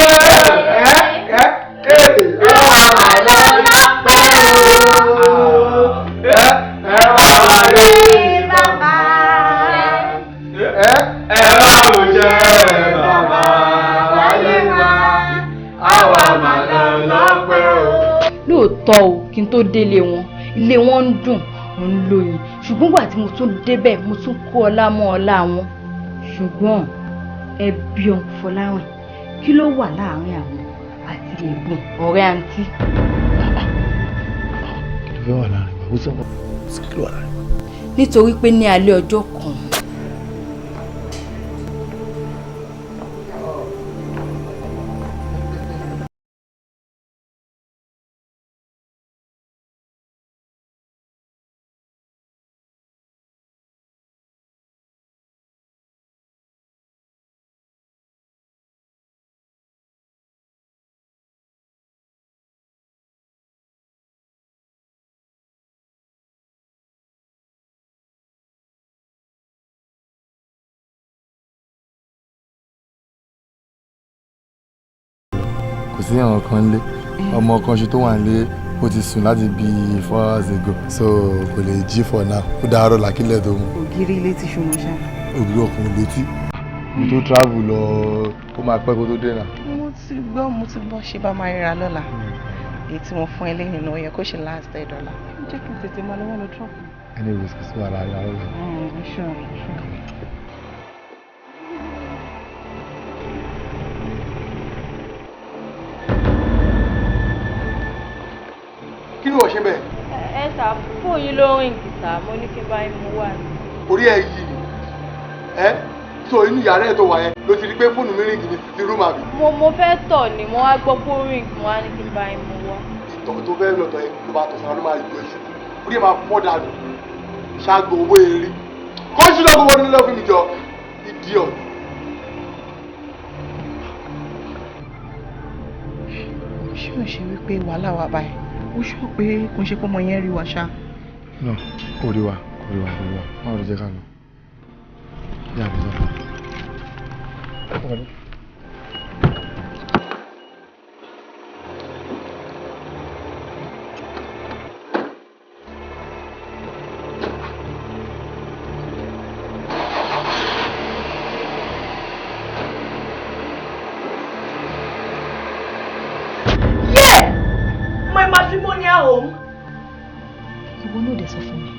lóòótọ́ o kí n tó délé wọn ilé wọn ń dùn ò ń lóyin ṣùgbọ́n gbà tí mo tún débẹ̀ mo tún kó ọlá mọ́ ọlá wọn ṣùgbọ́n ẹbí ọ̀hún Fọláwìn kí ló wà láàárín àwọn àti ẹ̀gbọ́n ọ̀rẹ́ àǹtí. kí ló fẹ́ wà láàrin wa ó sọ kí ló wà láàrin wa. nítorí pé ní alẹ́ ọjọ́ kan kò sí àwọn kan lé ọmọ kan ṣe tó wà nílé ó ti sùn láti bí 4 hours ago so kò lè jí for now ó dàárọ̀ làkílẹ̀ tó mú. ògiri ilé ti ṣùgbọ́n ṣá. ògiri ọkùnrin létí mo tó travel lọ ó máa pẹ́ kó tó dé náà. mo ti gbọ́ ṣe bá máa ríra lọ́la èyí tí mo fún ẹ lẹ́yìn náà yẹ kó ṣe last day dọ́là. jẹ́ kí n tètè máa lọ́wọ́ lọ trump. anyways kò sí wàhálà ayọ̀ àrọ̀ lọ. kí ni wọ́n ṣe bẹ́ẹ̀. ẹ sà fún yín ló rìn kìtà mo ní kí n bá yín mú wá ní. orí ẹ yìí ni ẹ so inú yàrá ẹ tó wà yẹn ló ti rí pé fóònù mi rìngì ní ti rúmà mi. mo fẹ́ tọ̀ ni mo wá gbọ́ pé ó rìn mo wá ní kí n bá yín mú wá. ìtọ̀ tó fẹ́ lọ́tọ̀ yẹn ló bá tọ̀ sọ́nà ló máa yọ èṣù orí ẹ máa fọ́ dànù ṣáàgbọ̀ owó eré kọ́ńtù náà gbogbo nílẹ̀ fún mi jọ idiot. ṣé o ṣe wípé wàhálà wà báyìí ó ṣọ́ pé kò ń ṣe pé ọmọ yẹn rí wa ṣá. no kò rí wa máa rí jẹ́ ká lọ. yà á bí sọ́kà. ìwọ náà dẹ̀ sọ fún mi.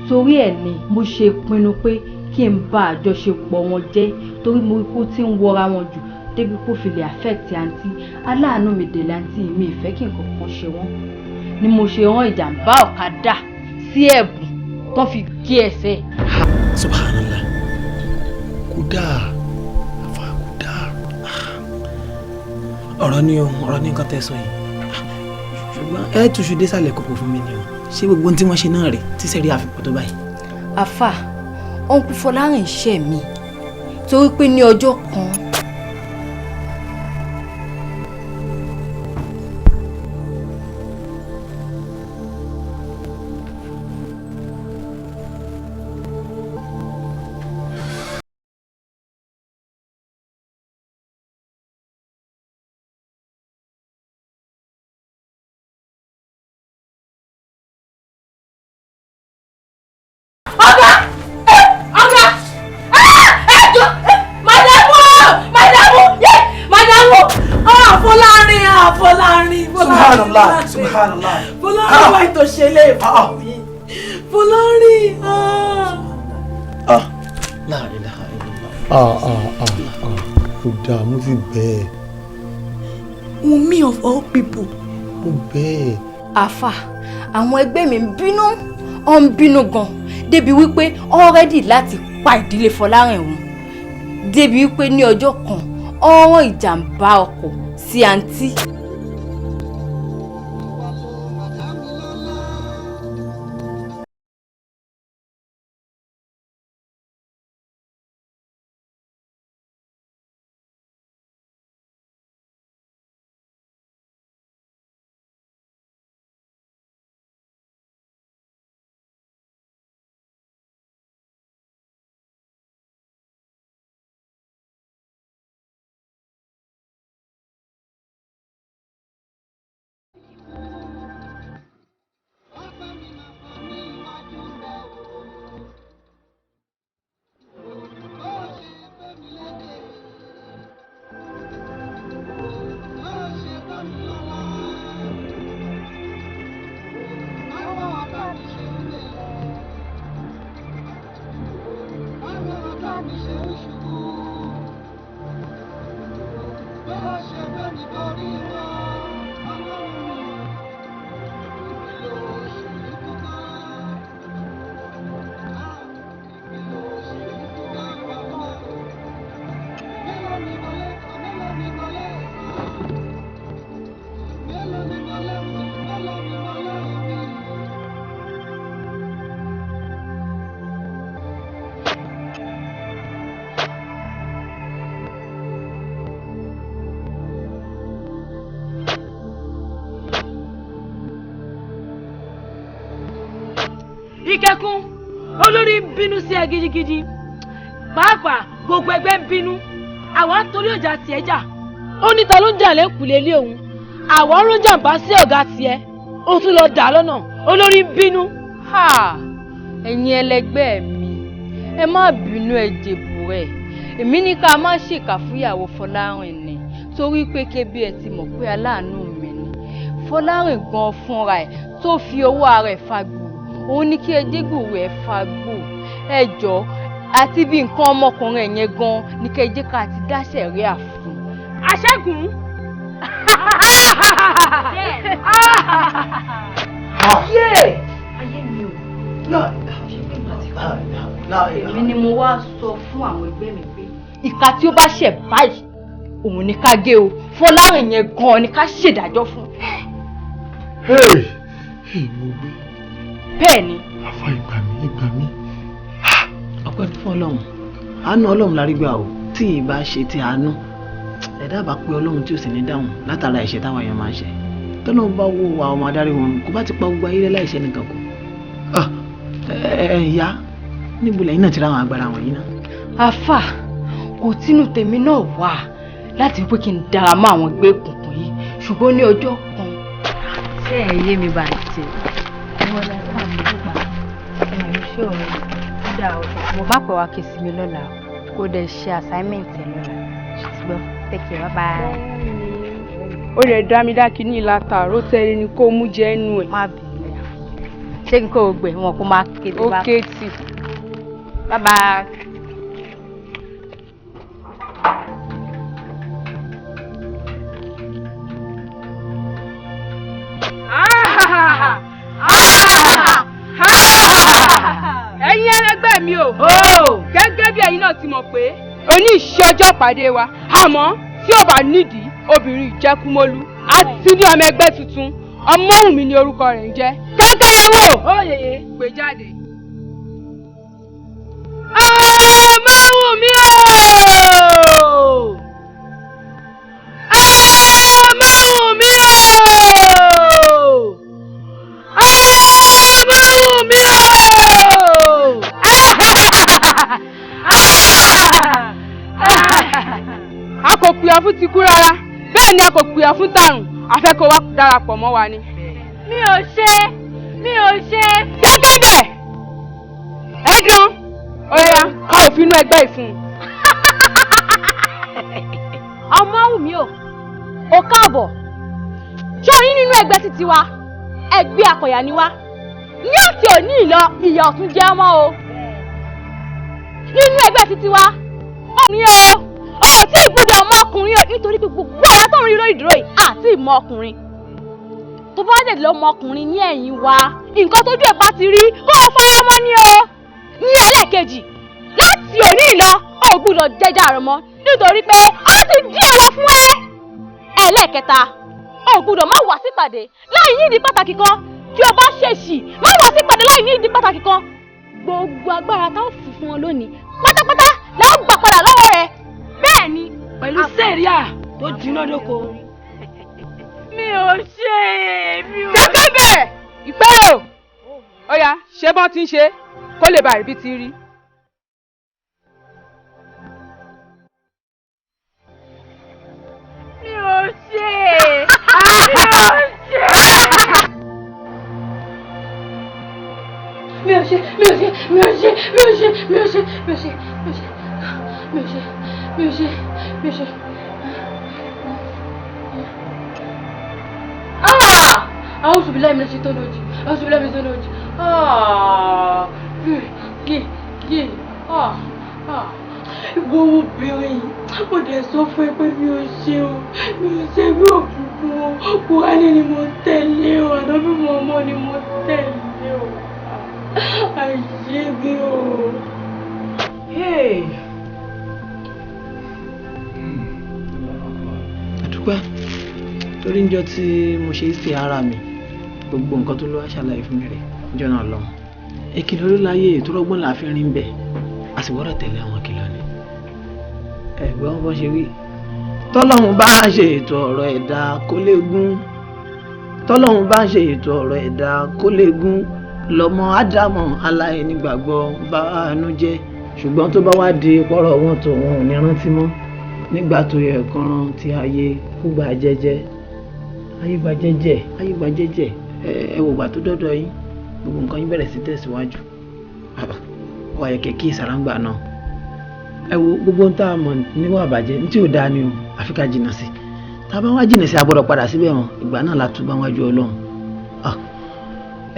torí ẹ̀ ni mo ṣe pinnu pé kí n bá àjọṣepọ̀ wọn jẹ́ torí mo rí kó tí ń wọra wọn jù débi kó fi lè affect àǹtí aláàánú mi dé láǹtí mi ìfẹ́ kí nǹkan kan ṣe wọ́n ni mo ṣe rán ìjàmbá ọ̀kadà sí ẹ̀bùn tó fi gé ẹsẹ̀. subhanallah kódà àfa kódà ọ̀rọ̀ ni nǹkan tẹ́ sọ yìí ṣùgbọ́n ẹ túṣu désàlẹ̀ kòkò fún mi ni o ṣé gbogbo ohun tí wọ́n ṣe náà rè tí sẹ́rí àfikún tó báyìí. àfà ọ̀nkú Fọlárìn ṣẹ̀ mí torí pé ní ọjọ́ kan subhanallah Fọlárìn wáyé tó ṣe lè fún mi Fọlárìn. la ilaha illallah. kò dààmú sí bẹ́ẹ̀. Wunmi of all people. mo bẹ́ẹ̀. àfà àwọn ẹgbẹ́ mi ń bínú gan débi wípé already láti pa ìdílé Fọlárìn wọn débi wípé ní ọjọ́ kan ọ̀rọ̀ ìjàmbá ọkọ̀ sí àǹtí. Àríkẹ́kún olórí ń bínú sí ẹ gidigidi pàápàá gbogbo ẹgbẹ́ ń bínú àwa torí ọjà tiẹ̀ jà ó ní ta ló ń jà lẹ́kùlé ilé òun àwa ń jàǹbá sí ọ̀gá tiẹ̀ ó tún lọ dà lọ́nà olórí ń bínú. ẹ̀yin ẹlẹgbẹ́ mi ẹ má bínú ẹ jèbù rẹ̀ èmi ní ká má ṣèkà fúyàwó Fọlárìn ni torí pé kébí ẹ ti mọ̀ pé aláàánú mi ni Fọlárìn gan fúnra ẹ̀ tó fi owó ara ẹ̀ fagbó òun ní kí ẹdẹgbòrò ẹ̀ fagbó ẹ jọ àti bí nǹkan ọmọkùnrin yẹn gan ní kí ẹ jẹ́ ká ti dáṣẹ̀ rí àfún. Àṣẹ́gun. ayé mi ò èmi ni mo wá sọ fún àwọn ẹgbẹ́ mi pé ìka tí ó bá ṣẹ̀ báyìí òun ni ká gé o Fọlárìn yẹn gan ni ká ṣèdájọ́ fún. mo gbé. bẹ́ẹ̀ ni. àfa ìgbà mi. ọpẹ́ fún Ọlọ́run àánú Ọlọ́run la rí gbà o tí ì bá ṣe ti àánú ẹ̀dá bá pé Ọlọ́run tí ò sì ní dáhùn látara ẹ̀ṣẹ̀ táwọn èèyàn máa ń ṣe tọ́nà bá wo àwọn ọmọ adarí wọn kó bá ti pa gbogbo ayé láìṣẹ̀ nìkan kù. ìyá níbo lẹ́yìn náà ti ra àwọn agbára wọ̀nyí náà. àfà kò tínú tèmi náà wà láti pé kí n dára mọ́ àwọn ẹgbẹ́ òkùnkùn yìí ṣùgbọ́n ní ọjọ́ kan. ṣé ẹ yé mi bá ti wọ́n lọ fún àmì ìgbà ẹ̀rọ iṣẹ́ òun dá mo bá pẹ̀ wá kí sí mi lọ́la kó dẹ̀ ṣe assignment ẹ̀ lọ́la ṣùgbọ́n take care bye. ó lè dá mi dá kínní látàárọ̀ tẹ́lẹ̀ ni kó mú jẹ́ inú ẹ̀. má bìí ṣé n kò gbẹ wọn kó máa kéde bá. ó kéètì. bye bye. ẹ̀yin ẹlẹgbẹ́ mi o gẹ́gẹ́ bí ẹ̀yin náà ti mọ̀ pé oní ìṣe ọjọ́ ìpàdé wa àmọ́ tí ò bá nídìí obìnrin ìjẹkùmọ́lú àti ní ọmọ ẹgbẹ́ tuntun Ọmọ́wùnmí ni orúkọ rẹ̀ ń jẹ́ kẹ́kẹ́ wò ó yèyé gbé jáde. Ọmọ́wùnmí o Ọmọ́wùnmí o Ọmọ́wùnmí o. a kò pè ọ́ fún tikú rárá bẹ́ẹ̀ ni a kò pè ọ́ fún tàrùn àfẹ́kọ̀ọ́ wa darapọ̀ mọ́ wa ni. mi ò ṣe. gẹ́gẹ́ bẹ́ẹ̀ ẹ̀dùn ọ̀yà ká òfin inú ẹgbẹ́ ìfún. Ọmọ́wùnmí o káàbọ̀ sórí nínú ẹgbẹ́ títí wa ẹgbẹ́ akọ̀yà ni wá ní òkè òní ìlọ ìyà ọ̀tún jẹ́ ọmọ o nínú ẹgbẹ́ títí wa ọkùnrin o tí ìgbúdọ̀ ọmọ ọkùnrin o nítorí pé gbogbo àyà tó ń rí lórí ìdúró yìí àti ìmọ̀ ọkùnrin tó bá dẹ̀ lọ́mọ ọkùnrin ní ẹ̀yìn wa nǹkan tójú ẹ̀ bá ti rí kó o fara mọ́ ní o ní ẹlẹ́ẹ̀kejì láti òní ìlọ o gbúdọ̀ jẹjà rẹ mọ́ nítorí pé ó ti dí èèwọ̀ fún ẹ ẹlẹ́ẹ̀kẹta o gbúdọ̀ má wá sípàdé láì ní ìdí pàtàkì kan tí o bá ṣèṣì má wá sípàdé láì ní ìdí pàtàkì kan gbogbo agbára táwọn fi fún ọ lónìí pátápátá láwọn gbà padà lọ́wọ́ rẹ bẹ́ẹ̀ ni pẹ̀lú sẹ́ríà tó jiná dóko. mi ò ṣe gẹ́gẹ́ bẹ́ẹ̀ ìpẹ́rẹ́ o ọ̀yà ṣé bọ́n ti ń ṣe kó lè bá rí bí ti rí. mi ò ṣe. أعوذ بالله من الشيطان الرجيم أعوذ بالله من الشيطان الرجيم ìwọ obìnrin mo dẹ̀ sọ fún ẹ pé mi ò ṣe bí òkùnkùn o Kùránì ni mo tẹ̀lé o Ànábì Muhammad ni mo tẹ̀lé o àìṣe bí o. àdúgbò torí ń jọ tí mo ṣe é sí ara mi gbogbo nǹkan tó ló wá ṣàlàyé fún mi rẹ̀ níjọ́ náà lọ ìkìlọ̀ ló láyé ètò ọgbọ́n là fi rin bẹ̀ a sì wọ́rọ̀ tẹ̀lé àwọn kìlọ̀ ni ẹ̀gbọ́n bọ́ ṣe wí tọ́lọ́hun bá ṣe ètò ọ̀rọ̀ ẹ̀dá kó lè gún tọ́lọ́hun bá ṣe ètò ọ̀rọ̀ ẹ̀dá kó lè gún lọ́mọ ádámọ̀ aláìnígbàgbọ́ bá àánú jẹ́ ṣùgbọ́n tó bá wá di pọ́rọ̀ wọn tó wọn ò ní rántí mọ́ nígbà tó yẹ kan rántí ayé kúgbà jẹ́jẹ́ ayé gba jẹ́jẹ́ ẹ wò gbà tó dọ́dọ̀ yín gbogbo nǹkan yín bẹ̀rẹ̀ sí tẹ̀síwájú wà yẹ kẹ̀kẹ́ ìsàràǹgbà náà ẹ wo gbogbo tá a mọ̀ níwọ̀ àbàjẹ́ ní tí ò dáa ni o àfi ká jìnnà sí tá a bá wá jìnnà sí a gbọ́dọ̀ padà síbẹ̀ wọn ìgbà náà la tún bá wájú Ọlọ́run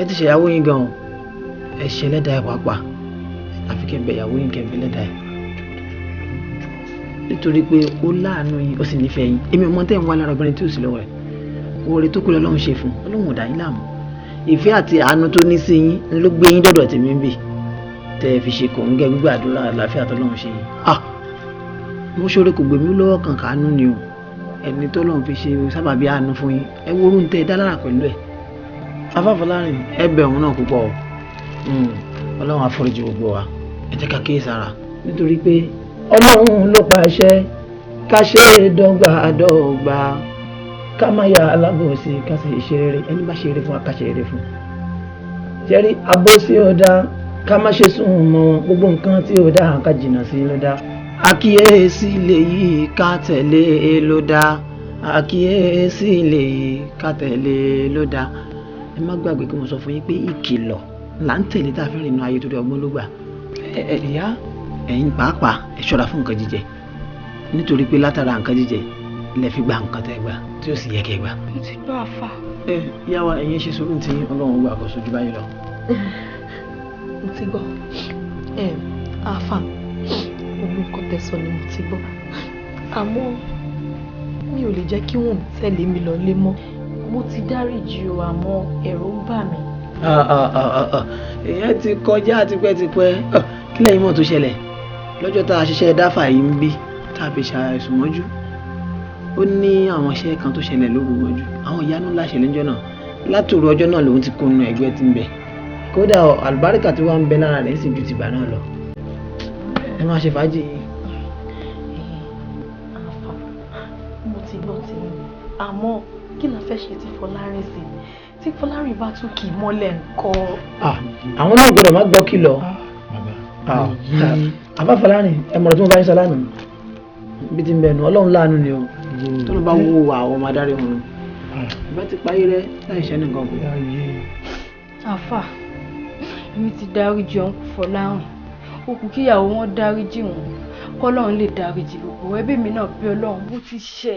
ẹ ti ṣèyàwó yín gan o ẹ ṣe lẹ́dàá ẹ pàápàá àfi kẹ́ bẹ ìyàwó yín kẹ́ bẹ lẹ́dàá ẹ nítorí pé ó láàánú yín ó sì nífẹ̀ẹ́ yín èmi ò mọ̀ tẹ́ ń wá lára obìnrin tí ò sí lọ́wọ́ rẹ̀ oore tó kú lọ́lọ́run ṣe fún Ọlọ́run ò dá yín láàmú ìfẹ́ àti àánú tó ní sí yín ló gbé yín dọ̀dọ̀ tèmi ń bì tẹ́ ẹ fi ṣe kò ń gẹ́ gbígbà àdúrà àlàáfíà tọ́lọ́run ṣe yín mo ṣoore kò gbèmí lọ́wọ́ kan kàánú ni o ẹni tọ́lọ́run fi ṣe sábàbí àánú fún yín ẹ wo orú ń tẹ́ ẹ dá lára pẹ̀lú ẹ̀ afáfọlárin ẹ bẹ̀ òun náà púpọ̀ o Ọlọ́run àforíjì gbogbo wa ẹ jẹ́ ká kíyèsára nítorí pé Ọlọ́run ló pàṣẹ ká ṣe dọ́gba dọ́gba ká má ya alábòsí ká sì ṣe rere ẹni bá ṣe rere fún wa ká ṣe rere fún jẹ́rí abósí ó dá ká má ṣe sùn mọ́ gbogbo nǹkan tí ó dá ká jìnnà sí ló dá àkíyèsí lèyí ká tẹ̀lé ló dá àkíyèsí lèyí ká tẹ̀lé ló dá ẹ má gbàgbé kí mo sọ fún yín pé ìkìlọ̀ là ń tẹ̀lé tá a fẹ́ rìn inú ayé torí ọgbọ́n ló gbà ìyá ẹ̀yin pàápàá ẹ ṣọ́ra fún nǹkan jíjẹ nítorí pé látara nǹkan jíjẹ lẹ fi gba nǹkan tẹ́ gbà tí ó sì yẹ kẹ́ gbà. mo ti gbọ́ àfà. ìyá wa ẹ̀yin ṣe sùúrù tí Ọlọ́run gbà kó sojú báyìí lọ. mo ti gbọ́ àfà gbogbo nǹkan tẹ̀sán ni mo ti gbọ́ àmọ́ mi ò lè jẹ́ kí wọ́n tẹ̀lé mi lọ lé mọ́ mo ti dáríjì o àmọ́ ẹ̀rù ń bà mí. èèyàn ti kọjá tipẹ́tipẹ́ kí lẹ́yìn mọ̀ tó ṣẹlẹ̀ lọ́jọ́ tá a ṣiṣẹ́ dáfà yìí ń bí tá a fi ṣàìsùn mọ́jú ó ní àwọn iṣẹ́ kan tó ṣẹlẹ̀ lóru mọ́jú àwọn ìyanu ńlá ṣẹlẹ̀ níjọ́ náà látòru ọjọ́ náà lòun ti kó nínú ẹgbẹ́ tí ń bẹ kódà àlùbáríkà tí wọ́n ń bẹ lára rẹ̀ sì ju tìgbà náà lọ ẹ máa ṣe fàájì yìí. mo ti gbọ́ tí àmọ́ kí la fẹ́ ṣe tí Fọlárin sí tí Fọlárin bá tún kì í mọ́lẹ̀ ńkọ́. àwọn náà gbọ́dọ̀ má gbọ́ kìlọ̀ àbá Fọlárin ẹ mọ̀rọ̀ tí mo bá yín sọ lánàá bí ti ń bẹnu Ọlọ́run láàánú ni o tó ló bá wo àwọn ọmọ adarí wọn ìbá ti parí rẹ láì ṣe nìkan kù. àfà èmi ti dáríjì ọ̀hún Fọlárin ó kù kíyàwó wọn dáríjì wọn kọ́lọ́run lè dáríjì gbogbo ẹbí mi náà bí Ọlọ́run bó ti ṣe.